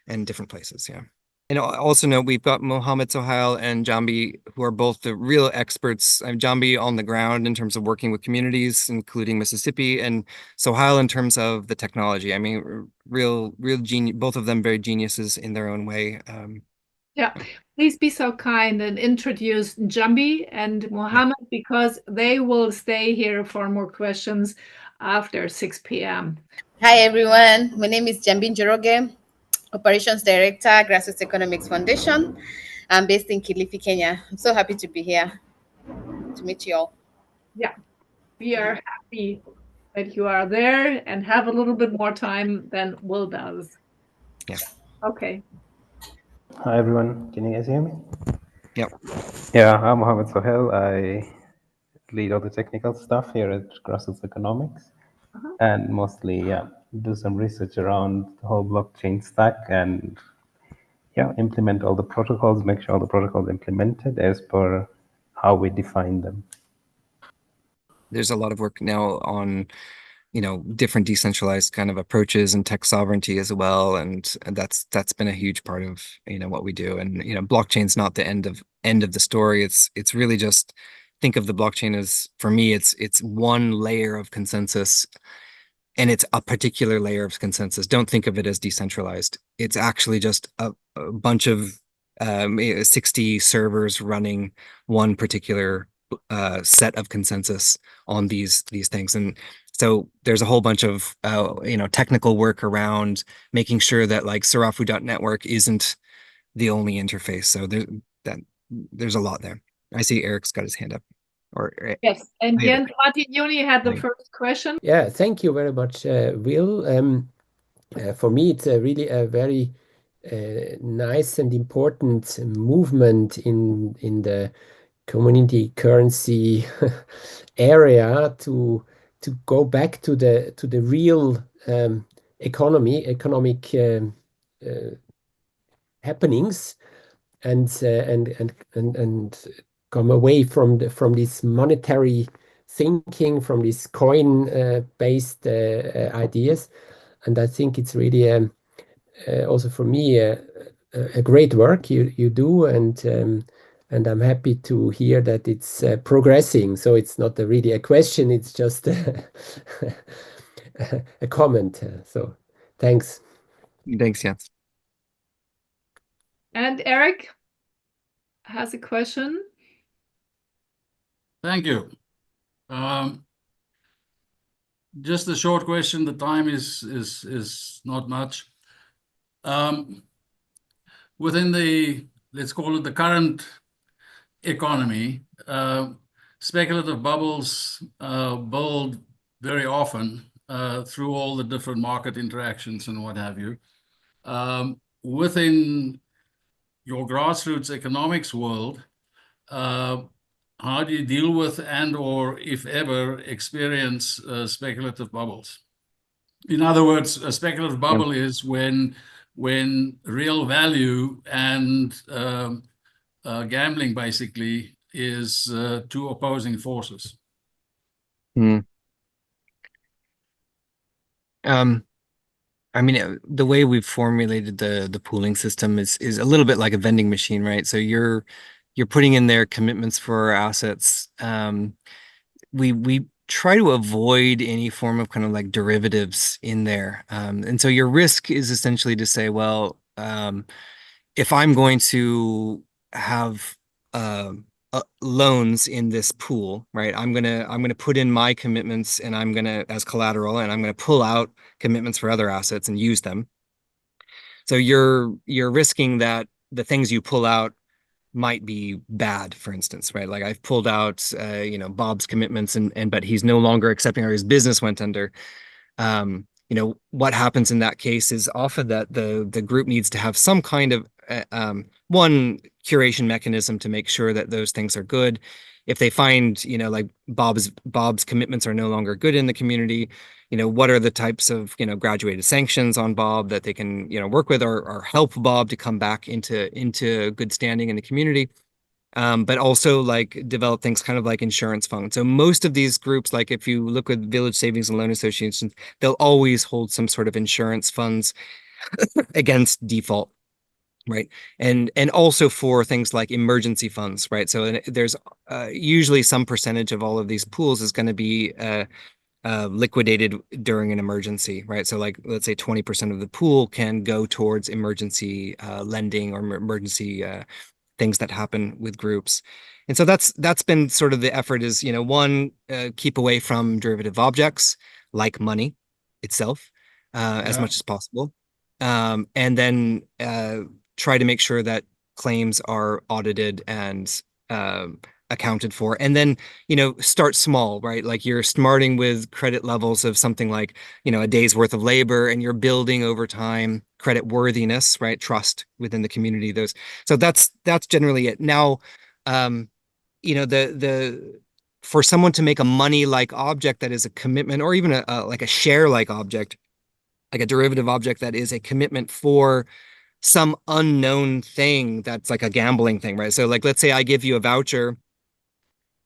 [SPEAKER 2] and different places. Yeah. And also note we've got Mohammed Sohail and Jambi, who are both the real experts. I'm Jambi on the ground in terms of working with communities, including Mississippi, and Sohail in terms of the technology. I mean, real genius, both of them very geniuses in their own way.
[SPEAKER 1] Yeah, please be so kind and introduce Jambi and
[SPEAKER 2] Yeah.
[SPEAKER 1] Mohammed because they will stay here for more questions after 6 p.m.
[SPEAKER 3] Hi everyone, my name is Jambin Joroge, Operations Director, Grassroots Economics Foundation. I'm based in Kilifi, Kenya. I'm so happy to be here to meet you all.
[SPEAKER 1] Yeah, we are happy that you are there and have a little bit more time than Will does.
[SPEAKER 2] Yeah.
[SPEAKER 1] Okay.
[SPEAKER 4] Hi everyone, can you guys hear me?
[SPEAKER 2] Yep.
[SPEAKER 4] Yeah, I'm Mohammed Sohail. I lead all the technical stuff here at GRASSROOTS Economics, and mostly, do some research around the whole blockchain stack and implement all the protocols, make sure all the protocols implemented as per how we define them.
[SPEAKER 2] There's a lot of work now on different decentralized kind of approaches and tech sovereignty as well, and that's been a huge part of what we do. And blockchain's not the end of the story. It's really just think of the blockchain as, for me, it's one layer of consensus, and it's a particular layer of consensus. Don't think of it as decentralized. It's actually just a bunch of 60 servers running one particular set of consensus on these things. And so there's a whole bunch of technical work around making sure that like Sarafu.network isn't the only interface. So there's a lot there. I see Eric's got his hand up.
[SPEAKER 1] Yes, and Jens Martignoni had the first question.
[SPEAKER 5] Yeah, thank you very much, Will. For me, it's really a very nice and important movement in the community currency area to go back to the real economic happenings and come away from this monetary thinking, from these coin based ideas. And I think it's really also for me a great work you do, and I'm happy to hear that it's progressing. So it's not really a question; it's just a comment. So thanks.
[SPEAKER 2] Thanks, Jens.
[SPEAKER 1] And Eric has a question.
[SPEAKER 6] Thank you. Just a short question. The time is not much. Within the, let's call it the current economy, speculative bubbles build very often through all the different market interactions and what have you. Within your grassroots economics world, how do you deal with and/or, if ever, experience speculative bubbles? In other words, a speculative bubble is when real value and gambling basically is two opposing forces.
[SPEAKER 2] I mean, the way we've formulated the pooling system is a little bit like a vending machine, right? So you're putting in there commitments for our assets. We try to avoid any form of kind of like derivatives in there. And so your risk is essentially to say, well, if I'm going to have loans in this pool, right? I'm gonna put in my commitments and I'm gonna as collateral, and I'm gonna pull out commitments for other assets and use them. So you're risking that the things you pull out might be bad, for instance, right? Like I've pulled out, Bob's commitments, and but he's no longer accepting, or his business went under. What happens in that case is often that the group needs to have some kind of one curation mechanism to make sure that those things are good. If they find, like Bob's commitments are no longer good in the community, what are the types of, graduated sanctions on Bob that they can, work with, or help Bob to come back into good standing in the community. But also like develop things kind of like insurance funds. So most of these groups, like if you look with Village Savings and Loan Associations, they'll always hold some sort of insurance funds against default, right? And also for things like emergency funds, right? So there's usually some percentage of all of these pools is going to be liquidated during an emergency, right? So like, let's say 20% of the pool can go towards emergency lending or emergency things that happen with groups. And so that's been sort of the effort is, one, keep away from derivative objects like money itself as much as possible. And then try to make sure that claims are audited and accounted for. And then, start small, right? Like you're starting with credit levels of something like, a day's worth of labor, and you're building over time credit worthiness, right? Trust within the community. So that's generally it. Now, for someone to make a money-like object that is a commitment, or even like a share-like object, like a derivative object that is a commitment for some unknown thing that's like a gambling thing, right? So like, let's say I give you a voucher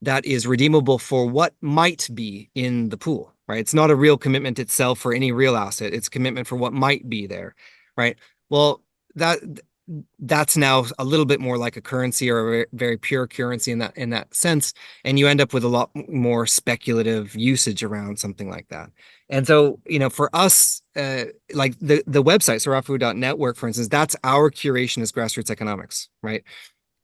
[SPEAKER 2] that is redeemable for what might be in the pool, right? It's not a real commitment itself for any real asset. It's a commitment for what might be there, right? Well, that's now a little bit more like a currency, or a very, very pure currency in that sense, and you end up with a lot more speculative usage around something like that. And so, for us, like the website sarafu.network, for instance, that's our curation as grassroots economics, right?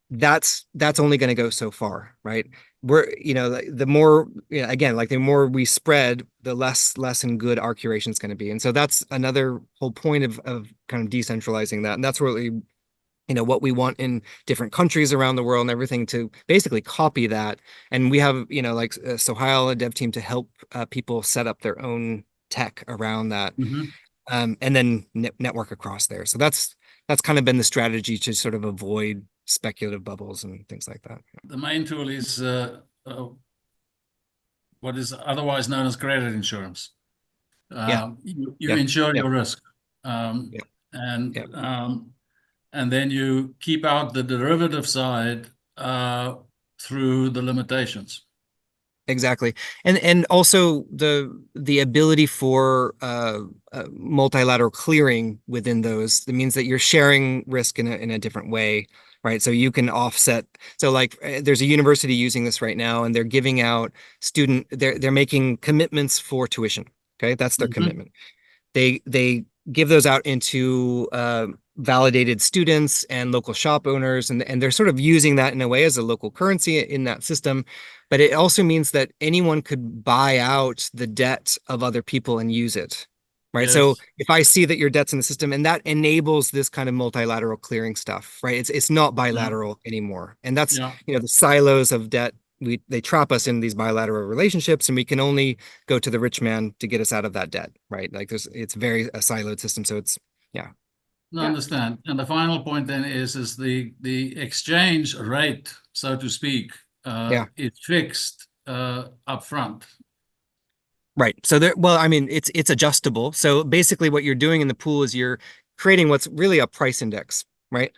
[SPEAKER 2] That's only going to go so far, right? We're, the more, again, like the more we spread, the less and good our curation is going to be. And so that's another whole point of kind of decentralizing that. And that's really, what we want in different countries around the world and everything, to basically copy that. And we have, like Sohail, a dev team, to help people set up their own tech around that. And then network across there. So that's kind of been the strategy to sort of avoid speculative bubbles and things like that.
[SPEAKER 6] The main tool is what is otherwise known as credit insurance. You insure your risk, and then you keep out the derivative side through the limitations.
[SPEAKER 2] Exactly. And also the ability for multilateral clearing within those. That means that you're sharing risk in a different way, right? So you can offset. So like there's a university using this right now, and they're giving out they're making commitments for tuition. Okay, that's their commitment. They give those out into validated students and local shop owners, and they're sort of using that in a way as a local currency in that system. But it also means that anyone could buy out the debt of other people and use it, right? Yes. So if I see that your debt's in the system, and that enables this kind of multilateral clearing stuff, right? It's not bilateral anymore. And that's, the silos of debt, they trap us in these bilateral relationships, and we can only go to the rich man to get us out of that debt, right? Like it's very a siloed system. So it's,
[SPEAKER 6] I understand. And the final point then is the exchange rate, so to speak, is fixed up front.
[SPEAKER 2] Right. So it's adjustable. So basically what you're doing in the pool is you're creating what's really a price index, right?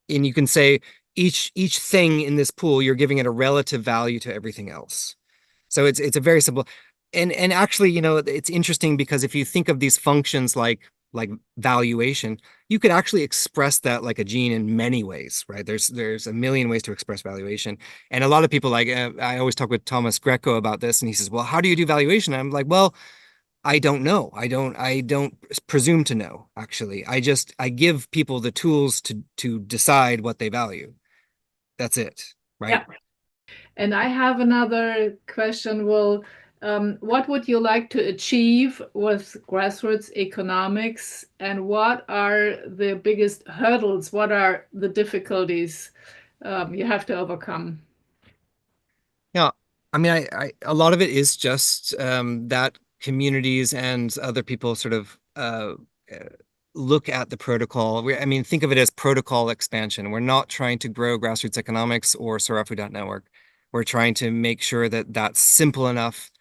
[SPEAKER 2] And you can say each thing in this pool, you're giving it a relative value to everything else. So it's a very simple, and actually, it's interesting because if you think of these functions like like valuation, you could actually express that like a gene in many ways, right? There's a million ways to express valuation. And a lot of people like, I always talk with Thomas Greco about this, and he says, well, how do you do valuation? And I'm like, well, I don't know. I don't presume to know, actually. I give people the tools to decide what they value. That's it, right?
[SPEAKER 1] Yeah. And I have another question. Well, what would you like to achieve with grassroots economics, and what are the biggest hurdles? What are the difficulties you have to overcome?
[SPEAKER 2] Yeah, I mean, a lot of it is just that communities and other people sort of look at the protocol. I mean, think of it as protocol expansion. We're not trying to grow grassroots economics or Sarafu.network. We're trying to make sure that that's simple enough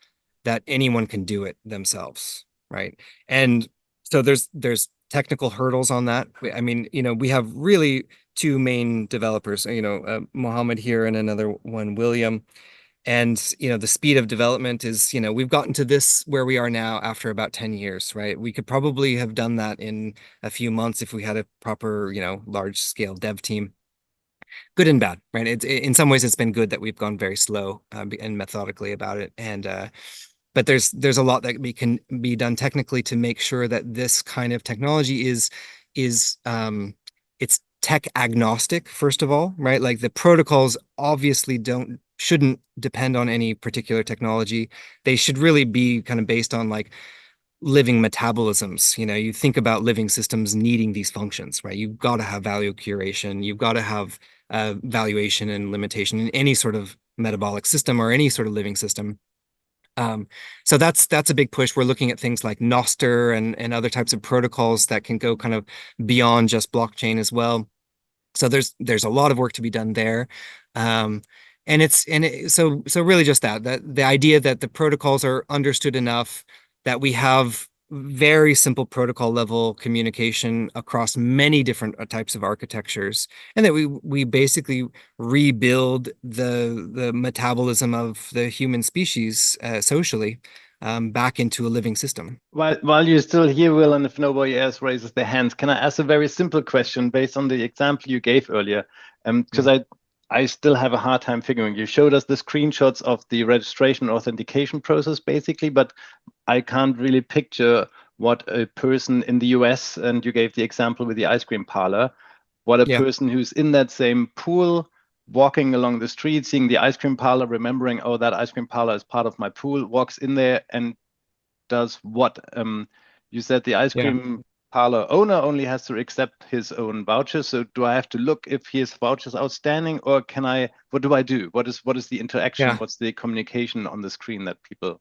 [SPEAKER 2] that anyone can do it themselves, right? And so there's technical hurdles on that. I mean, we have really two main developers, Mohammed here and another one, William. And, the speed of development is, we've gotten to this where we are now after about 10 years, right? We could probably have done that in a few months if we had a proper, large scale dev team. Good and bad, right? In some ways, it's been good that we've gone very slow and methodically about it. And, but there's a lot that can be done technically to make sure that this kind of technology is it's tech agnostic, first of all, right? Like the protocols obviously shouldn't depend on any particular technology. They should really be kind of based on like living metabolisms. You think about living systems needing these functions, right? You've got to have value curation. You've got to have valuation and limitation in any sort of metabolic system or any sort of living system. So that's a big push. We're looking at things like Noster and other types of protocols that can go kind of beyond just blockchain as well. So there's a lot of work to be done there. So really just that the idea that the protocols are understood enough, that we have very simple protocol level communication across many different types of architectures, and that we basically rebuild the metabolism of the human species socially back into a living system.
[SPEAKER 7] While you're still here, Will, and if nobody else raises their hands, can I ask a very simple question based on the example you gave earlier? Because I still have a hard time figuring. You showed us the screenshots of the registration authentication process, basically, but I can't really picture what a person in the US, and you gave the example with the ice cream parlor, what a person who's in that same pool, walking along the street, seeing the ice cream parlor, remembering, oh, that ice cream parlor is part of my pool, walks in there and does what? You said the ice cream parlor owner only has to accept his own vouchers. So do I have to look if his voucher is outstanding, or what do I do? What is the interaction? What's the communication on the screen that people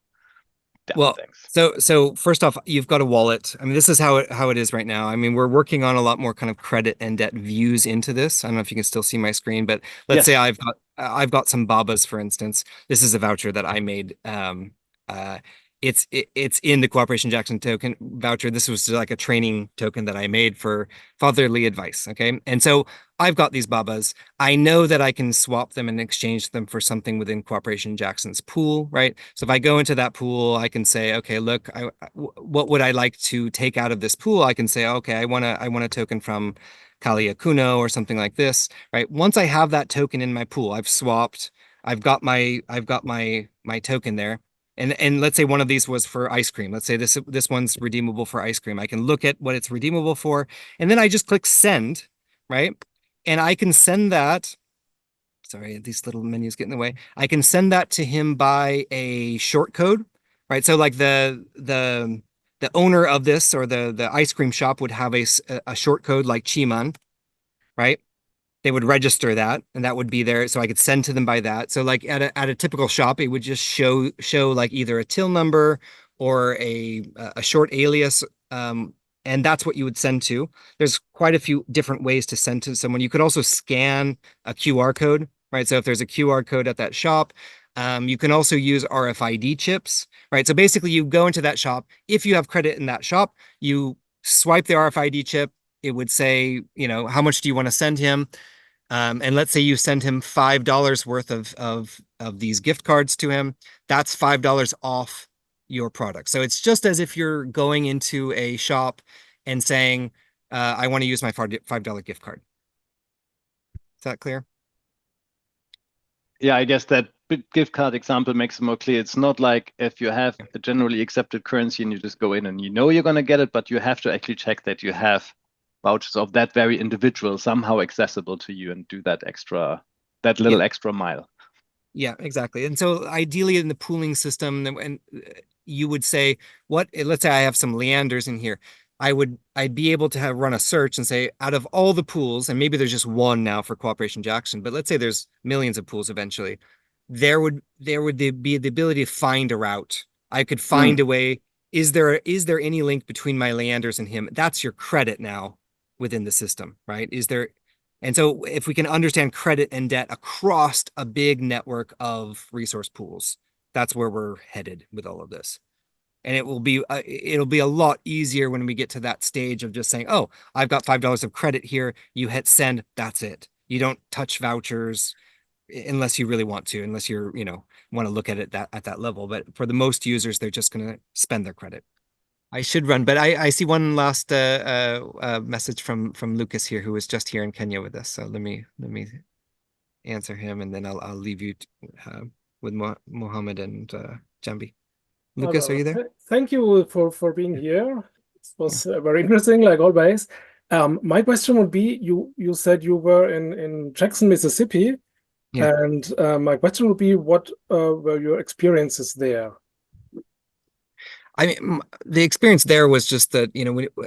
[SPEAKER 2] So first off, you've got a wallet. I mean, this is how it is right now. I mean, we're working on a lot more kind of credit and debt views into this. I don't know if you can still see my screen, but let's say I've got some Babas, for instance. This is a voucher that I made. It's in the Cooperation Jackson token voucher. This was like a training token that I made for fatherly advice. Okay. And so I've got these Babas. I know that I can swap them and exchange them for something within Cooperation Jackson's pool, right? So if I go into that pool, I can say, okay, look, what would I like to take out of this pool? I can say, okay, I want a token from Kalia Kuno or something like this, right? Once I have that token in my pool, I've swapped, I've got my token there. And let's say one of these was for ice cream. Let's say this one's redeemable for ice cream. I can look at what it's redeemable for, and then I just click send, right? And I can send that. Sorry, these little menus get in the way. I can send that to him by a short code, right? So like the owner of this or the ice cream shop would have a short code like Chiman, right? They would register that, and that would be there. So I could send to them by that. So like at a typical shop, it would just show like either a till number or a short alias. And that's what you would send to. There's quite a few different ways to send to someone. You could also scan a QR code, right? So if there's a QR code at that shop, you can also use RFID chips, right? So basically you go into that shop. If you have credit in that shop, you swipe the RFID chip. It would say, how much do you want to send him? And let's say you send him $5 worth of these gift cards to him. That's $5 off your product. So it's just as if you're going into a shop and saying, I want to use my $5 gift card. Is that clear?
[SPEAKER 7] Yeah, I guess that gift card example makes it more clear. It's not like if you have a generally accepted currency and you just go in and you know you're going to get it, but you have to actually check that you have vouchers of that very individual somehow accessible to you and do that little extra mile.
[SPEAKER 2] Yeah, exactly. And so ideally in the pooling system, and you would say, let's say I have some Leanders in here. I'd be able to run a search and say, out of all the pools, and maybe there's just one now for Cooperation Jackson, but let's say there's millions of pools eventually. There would be the ability to find a route. I could find a way. Is there any link between my Leanders and him? That's your credit now within the system, right? And so if we can understand credit and debt across a big network of resource pools, that's where we're headed with all of this. And it'll be a lot easier when we get to that stage of just saying, oh, I've got $5 of credit here. You hit send. That's it. You don't touch vouchers unless you really want to, unless you're, want to look at it at that level. But for the most users, they're just going to spend their credit. I should run, but I see one last message from Lucas here, who was just here in Kenya with us. So let me answer him, and then I'll leave you with Mohammed and Jambi. Lucas, are you there?
[SPEAKER 8] Thank you for being here. It was very interesting, like always. My question would be: you said you were in Jackson, Mississippi, and my question would be: what were your experiences there?
[SPEAKER 2] I mean, the experience there was just that,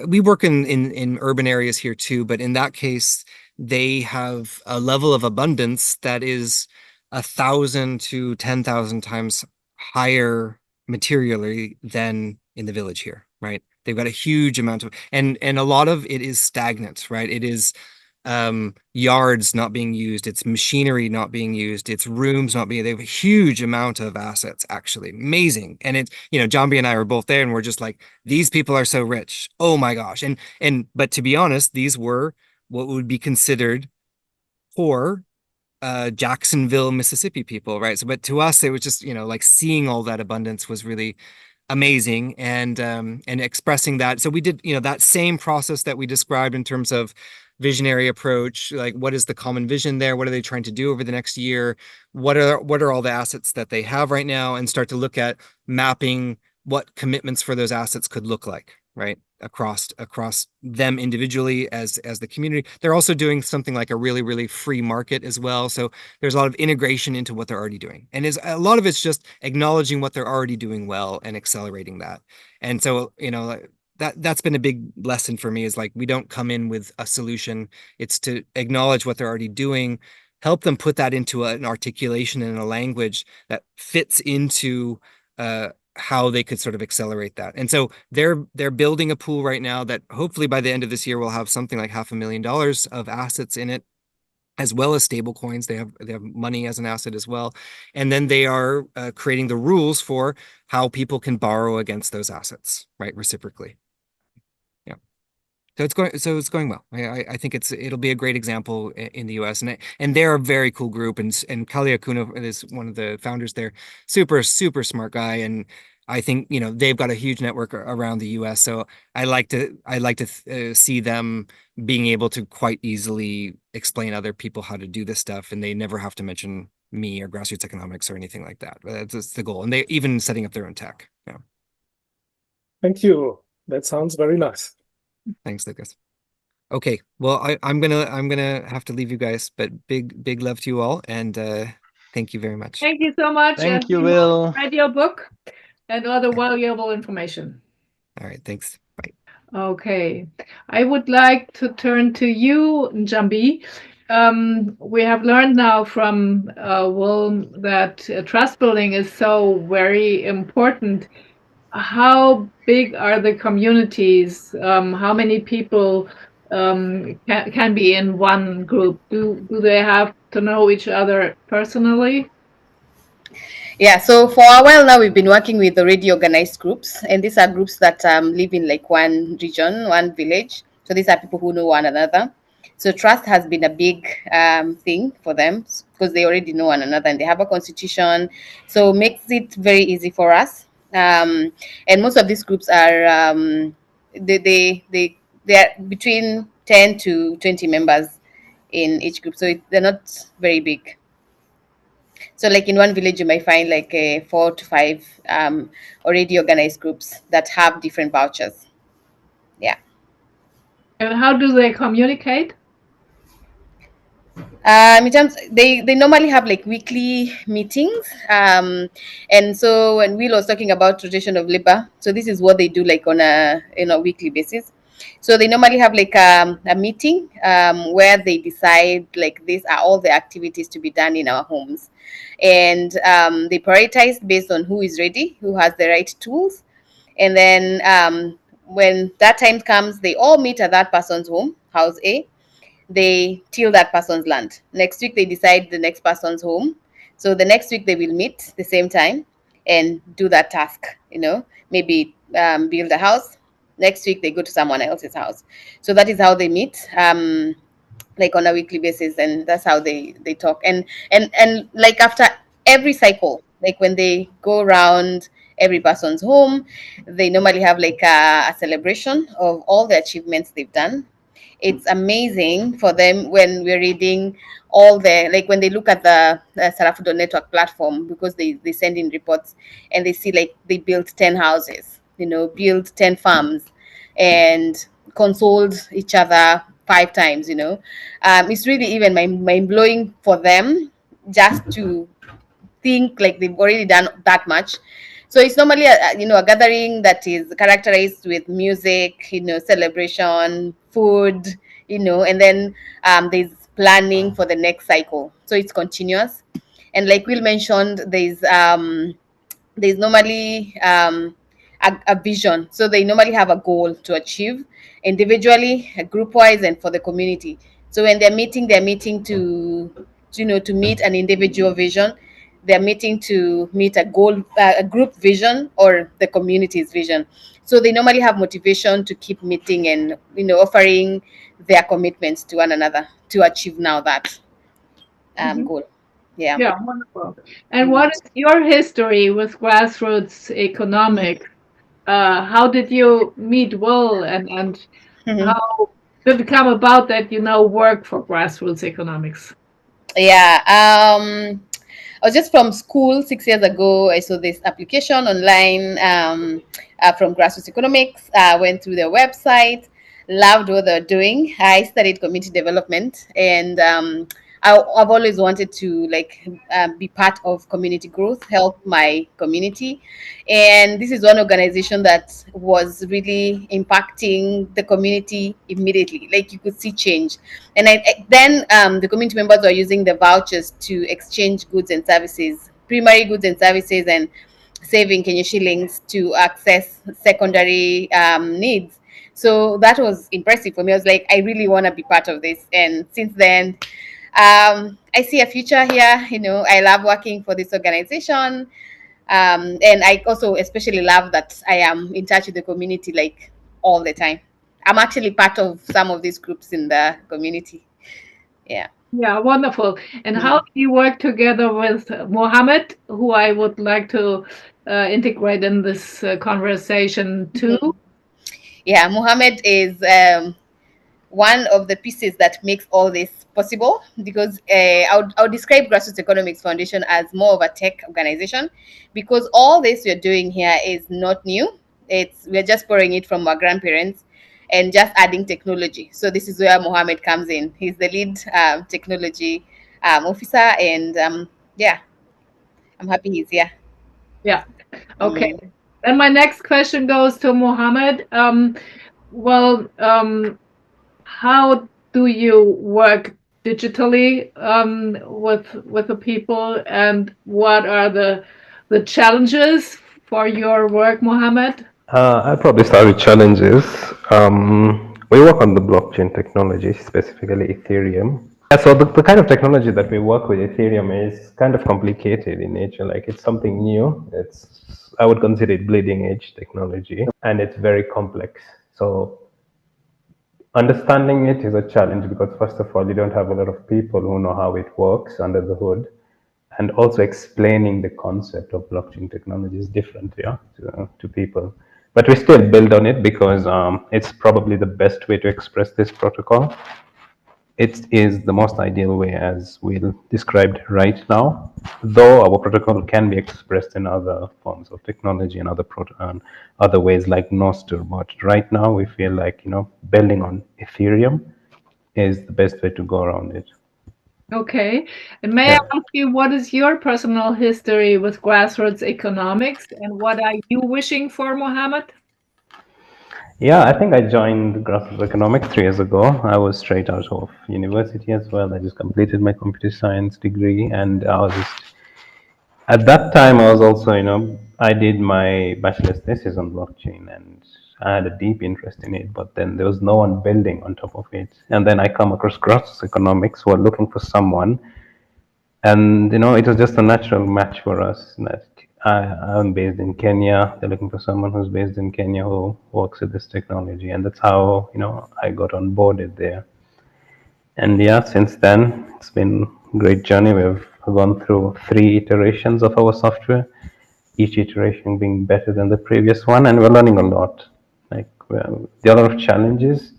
[SPEAKER 2] we work in urban areas here too, but in that case, they have a level of abundance that is 1,000 to 10,000 times higher materially than in the village here, right? They've got a huge amount of, and a lot of it is stagnant, right? It is yards not being used, it's machinery not being used, it's rooms not being, they have a huge amount of assets, actually. Amazing. And it's, Jambi and I were both there and we're just like, these people are so rich. Oh my gosh. But to be honest, these were what would be considered poor Jacksonville, Mississippi people, right? So, but to us, it was just, like seeing all that abundance was really amazing, and expressing that. So we did, that same process that we described in terms of visionary approach, like what is the common vision there? What are they trying to do over the next year? What are all the assets that they have right now? And start to look at mapping what commitments for those assets could look like, right? Across them individually as the community. They're also doing something like a really, really free market as well. So there's a lot of integration into what they're already doing. And a lot of it's just acknowledging what they're already doing well and accelerating that. And so, that's been a big lesson for me, is like, we don't come in with a solution. It's to acknowledge what they're already doing, help them put that into an articulation and a language that fits into how they could sort of accelerate that. And so they're building a pool right now that hopefully by the end of this year will have something like $500,000 of assets in it, as well as stable coins. They have money as an asset as well. And then they are creating the rules for how people can borrow against those assets, right? Reciprocally. Yeah. So it's going well. I think it'll be a great example in the US, and they're a very cool group. And Kalia Kuno is one of the founders there. Super, super smart guy. And I think, they've got a huge network around the US. So I like to see them being able to quite easily explain other people how to do this stuff. And they never have to mention me or grassroots economics or anything like that. That's the goal. And they even setting up their own tech. Yeah.
[SPEAKER 8] Thank you. That sounds very nice.
[SPEAKER 2] Thanks, Lucas. Okay, well, I'm gonna have to leave you guys, but big love to you all, and thank you very much.
[SPEAKER 1] Thank you so much.
[SPEAKER 7] Thank you, Will.
[SPEAKER 1] Read your book and other valuable information.
[SPEAKER 2] All right, thanks. Bye.
[SPEAKER 1] Okay, I would like to turn to you, Jambi. We have learned now from Will that trust building is so very important. How big are the communities? How many people can be in one group? Do they have to know each other personally?
[SPEAKER 3] Yeah, so for a while now, we've been working with already organized groups, and these are groups that live in like one region, one village. So these are people who know one another. So trust has been a big thing for them because they already know one another and they have a constitution. So makes it very easy for us. And most of these groups are they they're between 10 to 20 members in each group, so they're not very big. So like in one village, you might find like 4 to 5 already organized groups that have different vouchers. Yeah.
[SPEAKER 1] And how do they communicate?
[SPEAKER 3] In terms, they normally have like weekly meetings, and so when Will was talking about rotation of labor, so this is what they do like on a weekly basis. So they normally have like a meeting where they decide like these are all the activities to be done in our homes, and they prioritize based on who is ready, who has the right tools, and then when that time comes, they all meet at that person's home, house A. They till that person's land. Next week, they decide the next person's home. So the next week, they will meet the same time and do that task, maybe build a house. Next week, they go to someone else's house. So that is how they meet. Like on a weekly basis, and that's how they talk, and like after every cycle, like when they go around every person's home, they normally have like a celebration of all the achievements they've done. It's amazing for them when we're reading all the, like when they look at the Sarafudo network platform, because they send in reports and they see like they built 10 houses, built 10 farms, and consoled each other 5 times. It's really even mind blowing for them just to think like they've already done that much. So it's normally a gathering that is characterized with music, celebration, food, and then there's planning for the next cycle. So it's continuous, and like Will mentioned, there's normally a vision. So they normally have a goal to achieve individually, group wise, and for the community. So when they're meeting to meet an individual vision. They're meeting to meet a goal, a group vision, or the community's vision. So they normally have motivation to keep meeting and offering their commitments to one another to achieve now that goal. Yeah.
[SPEAKER 1] Yeah, wonderful. And what is your history with grassroots economics? How did you meet Will, and how did it come about that you now work for grassroots economics?
[SPEAKER 3] Yeah. I was just from school 6 years ago. I saw this application online from Grassroots Economics. Went through their website, loved what they're doing. I studied community development, and I've always wanted to be part of community growth, help my community. And this is one organization that was really impacting the community immediately. Like you could see change. And then the community members were using the vouchers to exchange goods and services, primary goods and services, and saving Kenya shillings to access secondary needs. So that was impressive for me. I was like, I really want to be part of this. And since then, I see a future here. I love working for this organization. And I also especially love that I am in touch with the community like all the time. I'm actually part of some of these groups in the community. Yeah.
[SPEAKER 1] Yeah, wonderful. And how do you work together with Mohammed, who I would like to integrate in this conversation too?
[SPEAKER 3] Yeah, Mohammed is one of the pieces that makes all this possible, because I would describe Grassroots Economics Foundation as more of a tech organization, because all this we're doing here is not new. We're just borrowing it from our grandparents and just adding technology. So this is where Mohammed comes in. He's the lead technology officer, and yeah, I'm happy he's here.
[SPEAKER 1] Yeah. Okay. Then my next question goes to Mohammed. How do you work digitally with the people, and what are the challenges for your work, Mohammed?
[SPEAKER 4] I'll probably start with challenges. We work on the blockchain technology, specifically Ethereum. Yeah, so the kind of technology that we work with, Ethereum, is kind of complicated in nature. Like it's something new. I would consider it bleeding edge technology, and it's very complex. So understanding it is a challenge because, first of all, you don't have a lot of people who know how it works under the hood. And also explaining the concept of blockchain technology is different, to people. But we still build on it because it's probably the best way to express this protocol. It is the most ideal way, as Will described right now, though our protocol can be expressed in other forms of technology and other ways like Nostr. But right now, we feel like, building on Ethereum is the best way to go around it.
[SPEAKER 1] Okay. And may I ask you, what is your personal history with grassroots economics, and what are you wishing for, Mohammed?
[SPEAKER 4] Yeah, I think I joined Grassroots Economics 3 years ago. I was straight out of university as well. I just completed my computer science degree, and I was just, at that time, I was also, I did my bachelor's thesis on blockchain, and I had a deep interest in it, but then there was no one building on top of it. And then I come across Grassroots Economics, who are looking for someone, and it was just a natural match for us. That I'm based in Kenya. They're looking for someone who's based in Kenya who works with this technology, and that's how I got onboarded there. And yeah, since then it's been a great journey. We've gone through 3 iterations of our software, each iteration being better than the previous one, and we're learning a lot. Like there are a lot of challenges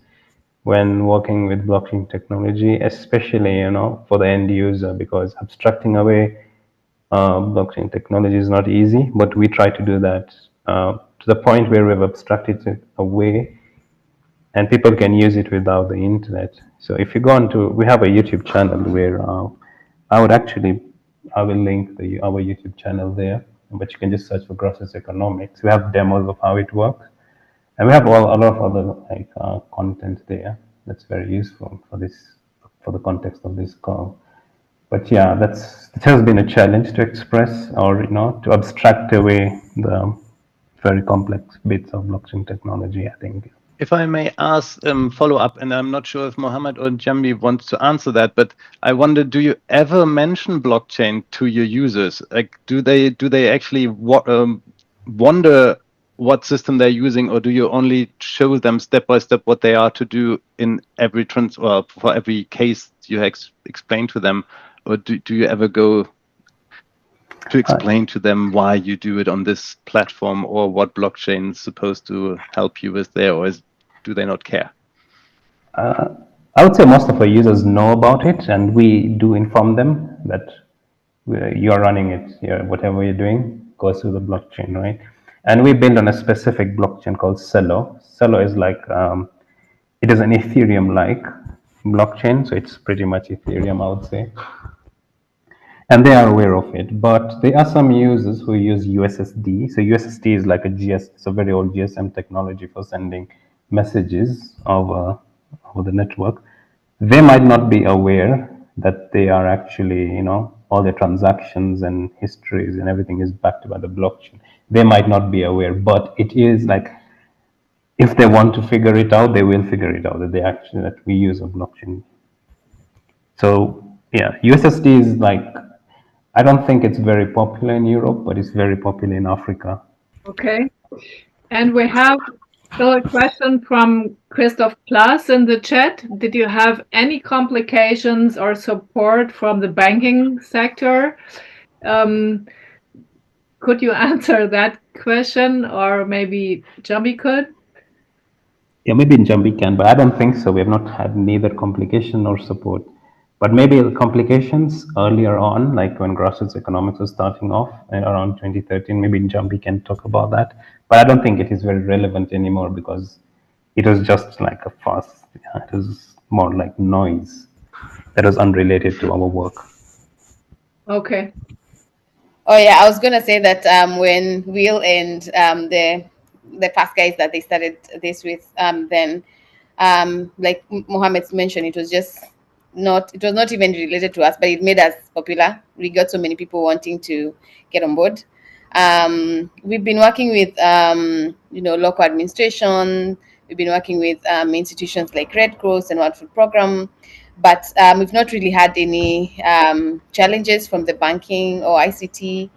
[SPEAKER 4] when working with blockchain technology, especially for the end user, because abstracting away blockchain technology is not easy, but we try to do that to the point where we've abstracted it away and people can use it without the internet. So if you go onto, we have a YouTube channel where I will link our YouTube channel there, but you can just search for Grassroots Economics. We have demos of how it works, and we have a lot of other content there that's very useful for the context of this call. But yeah, it has been a challenge to express or to abstract away the very complex bits of blockchain technology, I think.
[SPEAKER 7] If I may ask follow up, and I'm not sure if Mohammed or Jambi wants to answer that, but I wonder, do you ever mention blockchain to your users? Like, do they actually wonder what system they're using, or do you only show them step by step what they are to do in every for every case you explain to them, or do you ever go to explain to them why you do it on this platform, or what blockchain is supposed to help you with there, or do they not care?
[SPEAKER 4] I would say most of our users know about it, and we do inform them that you're running it, whatever you're doing goes through the blockchain, right? And we build on a specific blockchain called Celo. Celo is like, it is an Ethereum-like blockchain, so it's pretty much Ethereum, I would say. And they are aware of it, but there are some users who use USSD. So USSD is like it's a very old GSM technology for sending messages over the network. They might not be aware that they are actually, all their transactions and histories and everything is backed by the blockchain. They might not be aware, but it is like, if they want to figure it out, they will figure it out that we use a blockchain. So yeah, USSD is like, I don't think it's very popular in Europe, but it's very popular in Africa.
[SPEAKER 1] Okay. And we have still a question from Christoph Plus in the chat. Did you have any complications or support from the banking sector? Could you answer that question, or maybe Jambi could?
[SPEAKER 4] Yeah, maybe Jambi can, but I don't think so. We have not had neither complication nor support. But maybe the complications earlier on, like when Grassroots Economics was starting off around 2013, maybe Jambi can talk about that. But I don't think it is very relevant anymore because it was just like a fuss. It was more like noise that was unrelated to our work.
[SPEAKER 1] Okay.
[SPEAKER 3] Oh yeah, I was gonna say that when Will and the past guys that they started this with, then like Mohammed mentioned, it was not even related to us, but it made us popular. We got so many people wanting to get on board. We've been working with local administration. We've been working with institutions like Red Cross and World Food Program, but we've not really had any challenges from the banking or ICT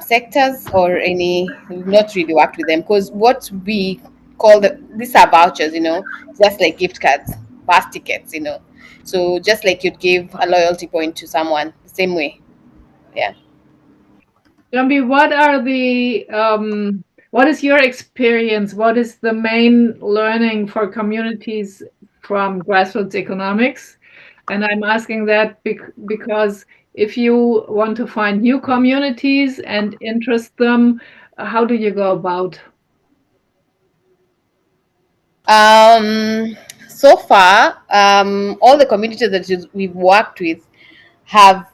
[SPEAKER 3] sectors, or we've not really worked with them, because what we call these are vouchers, just like gift cards, bus tickets, so just like you'd give a loyalty point to someone, the same way. Yeah.
[SPEAKER 1] Jambi, what are the What is your experience? What is the main learning for communities from grassroots economics? And I'm asking that because if you want to find new communities and interest them, how do you go about?
[SPEAKER 3] So far, all the communities that we've worked with have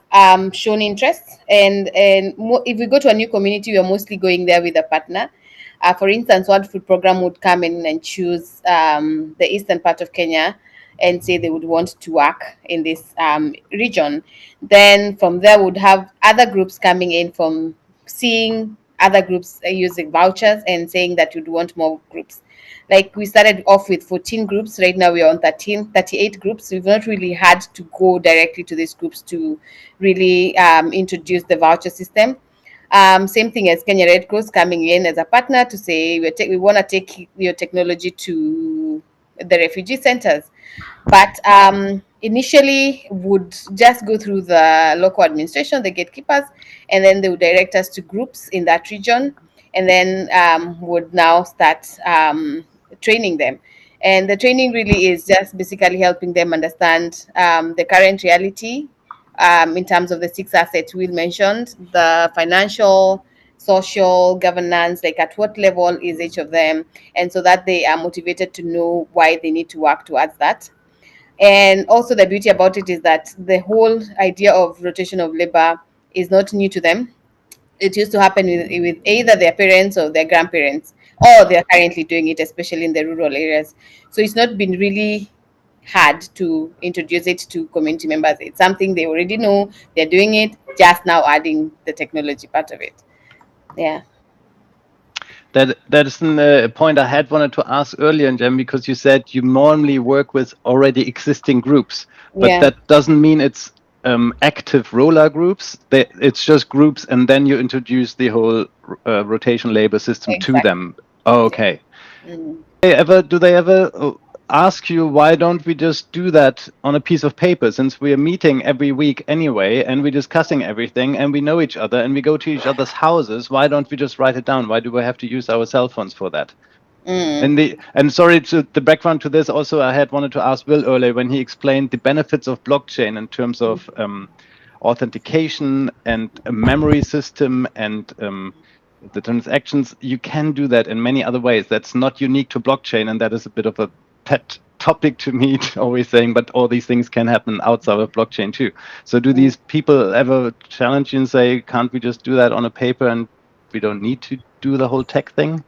[SPEAKER 3] shown interest, and if we go to a new community, we are mostly going there with a partner. For instance, World Food Program would come in and choose the eastern part of Kenya and say they would want to work in this region. Then from there, would have other groups coming in from seeing other groups using vouchers and saying that you'd want more groups. Like we started off with 14 groups. Right now we are on 38 groups. We've not really had to go directly to these groups to really introduce the voucher system. Same thing as Kenya Red Cross coming in as a partner to say we want to take your technology to the refugee centers. But initially would just go through the local administration, the gatekeepers, and then they would direct us to groups in that region, and then would now start training them. And the training really is just basically helping them understand the current reality in terms of the 6 assets Will mentioned, the financial, social, governance, like at what level is each of them, and so that they are motivated to know why they need to work towards that. And also the beauty about it is that the whole idea of rotation of labor is not new to them. It used to happen with either their parents or their grandparents, or they're currently doing it, especially in the rural areas. So it's not been really hard to introduce it to community members. It's something they already know, they're doing it, just now adding the technology part of it. Yeah.
[SPEAKER 7] That is a point I had wanted to ask earlier, Jem, because you said you normally work with already existing groups, but
[SPEAKER 3] Yeah.
[SPEAKER 7] that doesn't mean it's active roller groups. It's just groups, and then you introduce the whole rotation labor system to
[SPEAKER 3] Exactly.
[SPEAKER 7] them. Oh, okay.
[SPEAKER 3] Mm.
[SPEAKER 7] Do they ever ask you, why don't we just do that on a piece of paper, since we are meeting every week anyway, and we're discussing everything, and we know each other, and we go to each other's houses? Why don't we just write it down? Why do we have to use our cell phones for that? And sorry, to the background to this also, I had wanted to ask Will earlier when he explained the benefits of blockchain in terms of authentication and a memory system and the transactions. You can do that in many other ways. That's not unique to blockchain, and that is a bit of a pet topic to me, always saying, but all these things can happen outside of blockchain too. So do these people ever challenge you and say, can't we just do that on a paper and we don't need to do the whole tech thing?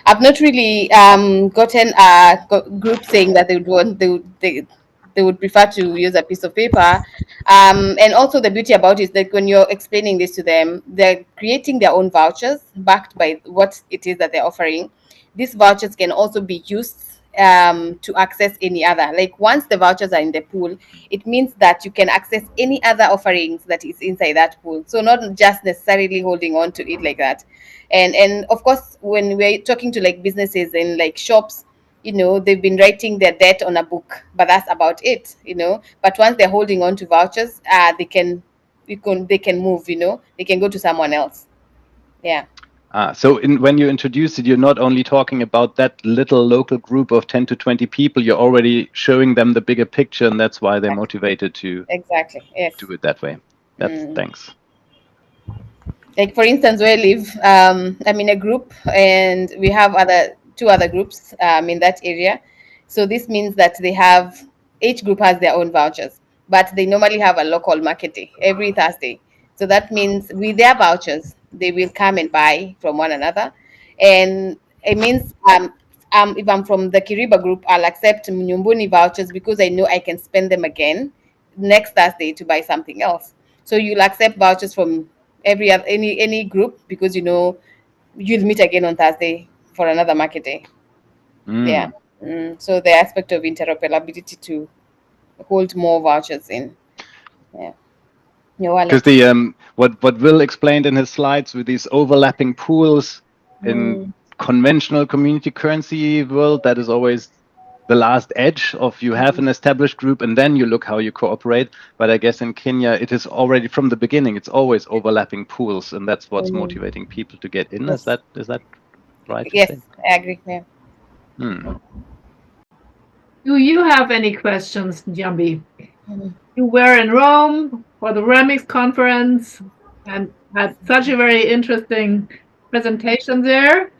[SPEAKER 3] I've not really gotten a group saying that they would prefer to use a piece of paper. And also the beauty about it is that when you're explaining this to them, they're creating their own vouchers backed by what it is that they're offering. These vouchers can also be used to access any other. Like once the vouchers are in the pool, it means that you can access any other offerings that is inside that pool. So not just necessarily holding on to it like that. And of course, when we're talking to like businesses and like shops, they've been writing their debt on a book, but that's about it. But once they're holding on to vouchers, they can move. They can go to someone else. Yeah.
[SPEAKER 7] So when you introduce it, you're not only talking about that little local group of 10 to 20 people, you're already showing them the bigger picture, and that's why they're motivated to
[SPEAKER 3] Yes.
[SPEAKER 7] do it that way. Thanks.
[SPEAKER 3] Like for instance, where I live, I'm in a group, and we have two other groups in that area. So this means that each group has their own vouchers, but they normally have a local market day every Thursday. So that means with their vouchers, they will come and buy from one another, and it means if I'm from the Kiriba group, I'll accept Mnyumbuni vouchers because I know I can spend them again next Thursday to buy something else. So you'll accept vouchers from any group because you'll meet again on Thursday for another market day. Yeah. So the aspect of interoperability to hold more vouchers in. Yeah. Your wallet.
[SPEAKER 7] Because what Will explained in his slides with these overlapping pools in conventional community currency world, that is always the last edge of you have an established group and then you look how you cooperate. But I guess in Kenya, it is already from the beginning, it's always overlapping pools, and that's what's motivating people to get in.
[SPEAKER 3] Yes.
[SPEAKER 7] Is that right?
[SPEAKER 3] Yes, I agree. Yeah.
[SPEAKER 1] Do you have any questions, Jambi?
[SPEAKER 3] Mhm.
[SPEAKER 1] You were in Rome for the Remix conference and had such a very interesting presentation there.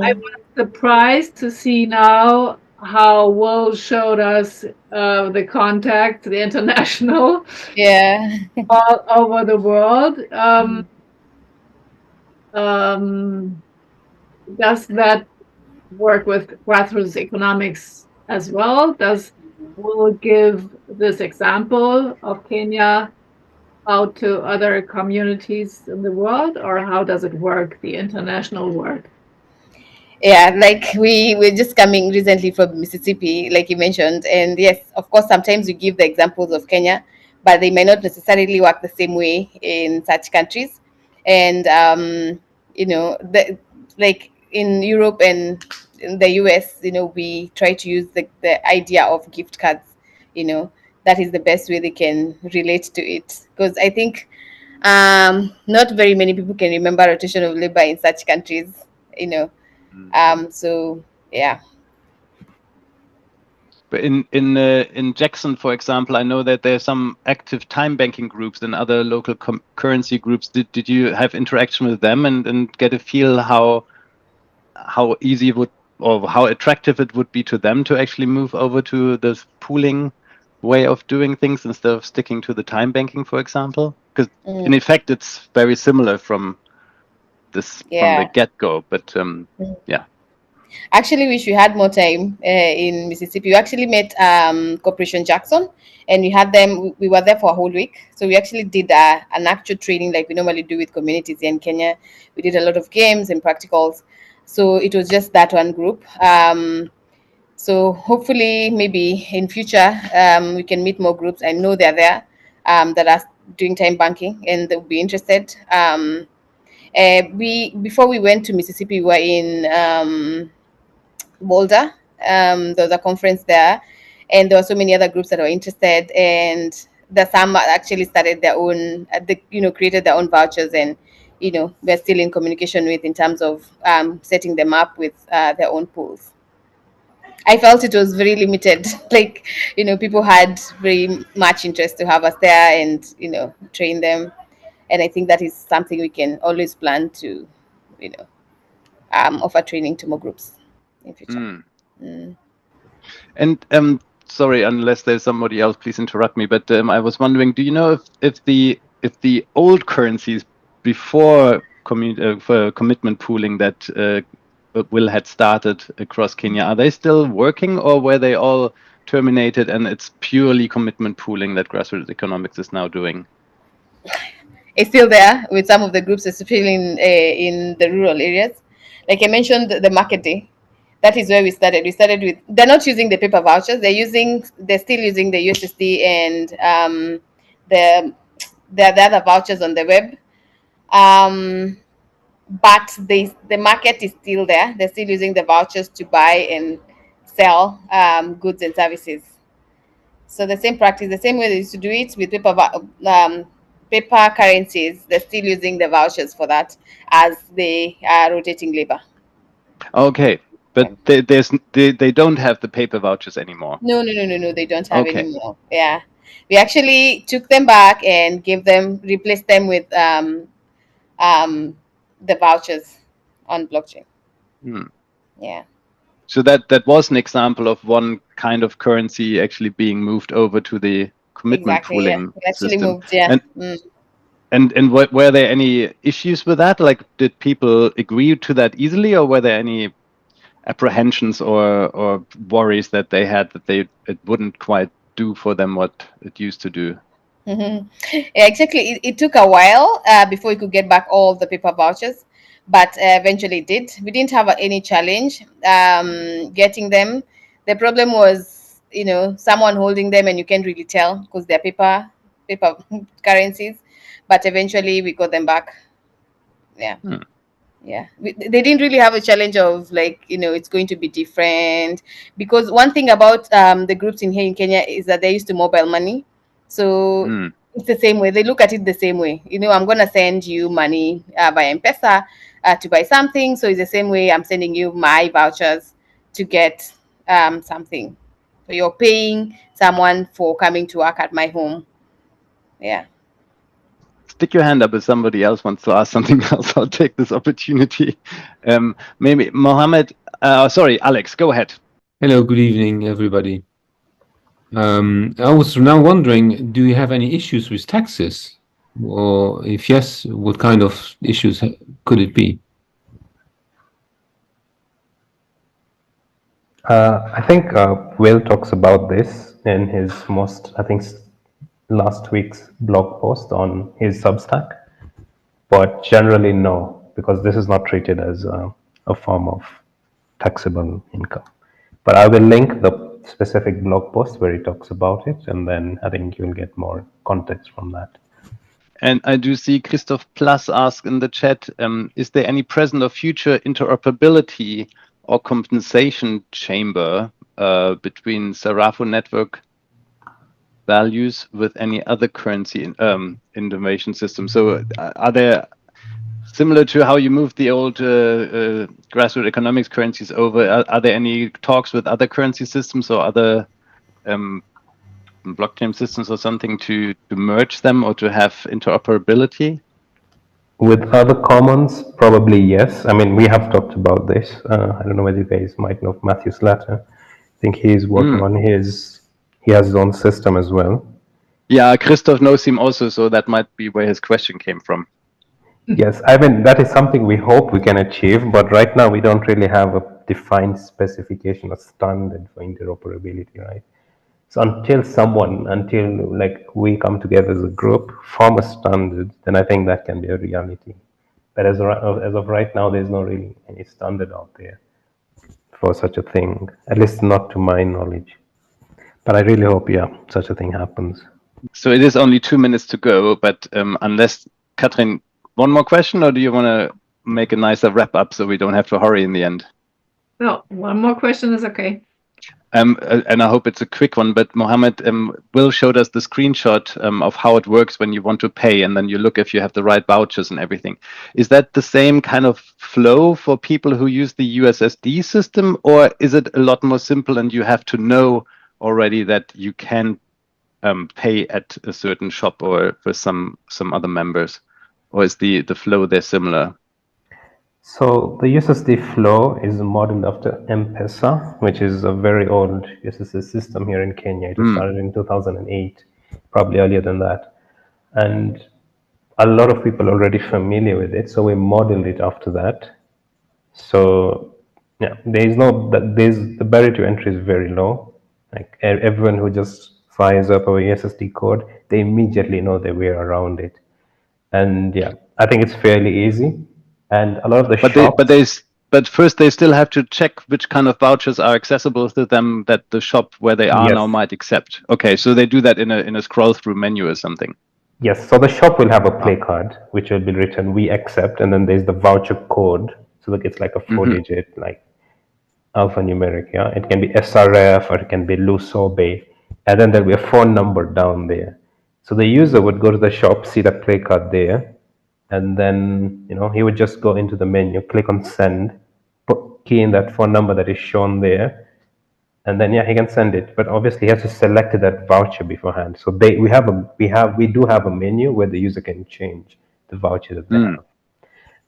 [SPEAKER 1] I was surprised to see now how Will showed us the contact, the international,
[SPEAKER 3] Yeah.
[SPEAKER 1] all over the world. Does that work with grassroots economics as well? Does Will give this example of Kenya out to other communities in the world, or how does it work, the international work?
[SPEAKER 3] Yeah, like we're just coming recently from Mississippi, like you mentioned, and yes, of course, sometimes you give the examples of Kenya, but they may not necessarily work the same way in such countries. And like in Europe and in the US, we try to use the idea of gift cards. That is the best way they can relate to it, because I think not very many people can remember rotation of labor in such countries. You know so yeah.
[SPEAKER 7] But in Jackson, for example, I know that there's some active time banking groups and other local currency groups. Did you have interaction with them and get a feel how easy it would, or how attractive it would be to them to actually move over to this pooling way of doing things instead of sticking to the time banking, for example? Because in effect, it's very similar from the get-go. But yeah.
[SPEAKER 3] Actually, wish we had more time in Mississippi. We actually met Corporation Jackson, and we had them. We were there for a whole week, so we actually did an actual training like we normally do with communities here in Kenya. We did a lot of games and practicals, so it was just that one group. So hopefully, maybe in future, we can meet more groups. I know they're there that are doing time banking and they'll be interested. Before we went to Mississippi, we were in Boulder. There was a conference there, and there were so many other groups that were interested. And the some actually started their own, created their own vouchers, and we're still in communication with in terms of setting them up with their own pools. I felt it was very limited. Like, people had very much interest to have us there and, train them. And I think that is something we can always plan to, offer training to more groups in future.
[SPEAKER 7] And sorry, unless there's somebody else, please interrupt me. But I was wondering, do you know if the old currencies before for commitment pooling that Will had started across Kenya, are they still working, or were they all terminated and it's purely commitment pooling that grassroots economics is now doing?
[SPEAKER 3] It's still there with some of the groups, especially in the rural areas. Like I mentioned, the market day. That is where we started. We started with, they're not using the paper vouchers. They're still using the USSD and the other vouchers on the web. But the market is still there. They're still using the vouchers to buy and sell goods and services. So the same practice, the same way they used to do it with paper currencies, they're still using the vouchers for that as they are rotating labor.
[SPEAKER 7] Okay, but they don't have the paper vouchers anymore.
[SPEAKER 3] No, they don't have anymore. Yeah, we actually took them back and replaced them with the vouchers on blockchain. Yeah.
[SPEAKER 7] So that was an example of one kind of currency actually being moved over to the commitment pooling system. And were there any issues with that? Like, did people agree to that easily, or were there any apprehensions or worries that they had that it wouldn't quite do for them what it used to do?
[SPEAKER 3] Yeah, exactly. It took a while before we could get back all the paper vouchers, but eventually it did. We didn't have any challenge getting them. The problem was, someone holding them and you can't really tell because they're paper currencies. But eventually we got them back. Yeah. Yeah, they didn't really have a challenge of like, it's going to be different, because one thing about the groups in here in Kenya is that they're used to mobile money. So it's the same way. They look at it the same way. I'm going to send you money via M-Pesa to buy something. So it's the same way I'm sending you my vouchers to get something. So you're paying someone for coming to work at my home. Yeah.
[SPEAKER 7] Stick your hand up if somebody else wants to ask something else. I'll take this opportunity. Maybe Mohammed, sorry, Alex, go ahead.
[SPEAKER 9] Hello, good evening, everybody. I was now wondering, do you have any issues with taxes? Or if yes, what kind of issues could it be?
[SPEAKER 4] I think Will talks about this in his last week's blog post on his Substack, but generally no, because this is not treated as a form of taxable income. But I will link the specific blog post where he talks about it, and then I think you'll get more context from that.
[SPEAKER 7] And I do see Christoph Plus ask in the chat, is there any present or future interoperability or compensation chamber between Sarafu network values with any other currency information system? So are there, similar to how you moved the old grassroots economics currencies over, are there any talks with other currency systems or other blockchain systems or something to merge them or to have interoperability?
[SPEAKER 4] With other commons, probably yes. I mean, we have talked about this. I don't know whether you guys might know Matthew Slatter. I think he's working on he has his own system as well.
[SPEAKER 7] Yeah, Christoph knows him also, so that might be where his question came from.
[SPEAKER 4] Yes, I mean, that is something we hope we can achieve, but right now we don't really have a defined specification or standard for interoperability, right? So until like we come together as a group, form a standard, then I think that can be a reality. But as of right now, there's not really any standard out there for such a thing, at least not to my knowledge. But I really hope, such a thing happens.
[SPEAKER 7] So it is only 2 minutes to go, but unless, Katrin, one more question, or do you want to make a nicer wrap up so we don't have to hurry in the end?
[SPEAKER 1] No, one more question is okay.
[SPEAKER 7] And I hope it's a quick one, but Mohammed, Will showed us the screenshot of how it works when you want to pay, and then you look if you have the right vouchers and everything. Is that the same kind of flow for people who use the USSD system, or is it a lot more simple and you have to know already that you can pay at a certain shop or for some other members, or is the flow there similar?
[SPEAKER 4] So the USSD flow is modeled after M-Pesa, which is a very old USSD system here in Kenya. It was started in 2008, probably earlier than that. And a lot of people are already familiar with it, so we modeled it after that. So yeah, the barrier to entry is very low. Like everyone who just fires up our USSD code, they immediately know their way around it. And yeah, I think it's fairly easy. And a lot of the shops...
[SPEAKER 7] But first they still have to check which kind of vouchers are accessible to them that the shop where they are now might accept. Okay, so they do that in a scroll through menu or something.
[SPEAKER 4] Yes, so the shop will have a play card which will be written "we accept," and then there's the voucher code. So like it's like a 4-digit like alphanumeric. Yeah, it can be SRF or it can be Lusobe, and then there'll be a phone number down there. So the user would go to the shop, see the play card there, and then he would just go into the menu, click on send, key in that phone number that is shown there, and then he can send it. But obviously he has to select that voucher beforehand. So we do have a menu where the user can change the voucher that they have.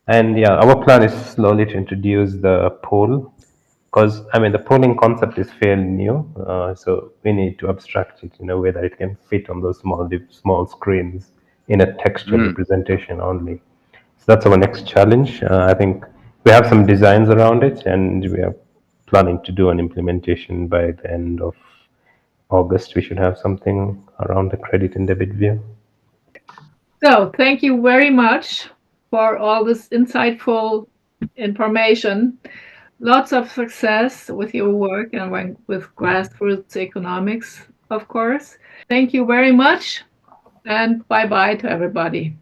[SPEAKER 4] And our plan is slowly to introduce the poll, because the polling concept is fairly new. So we need to abstract it in a way that it can fit on those small screens in a textual representation only. So that's our next challenge. I think we have some designs around it, and we are planning to do an implementation by the end of August. We should have something around the credit and debit view.
[SPEAKER 1] So thank you very much for all this insightful information. Lots of success with your work and with grassroots economics, of course. Thank you very much, and bye-bye to everybody.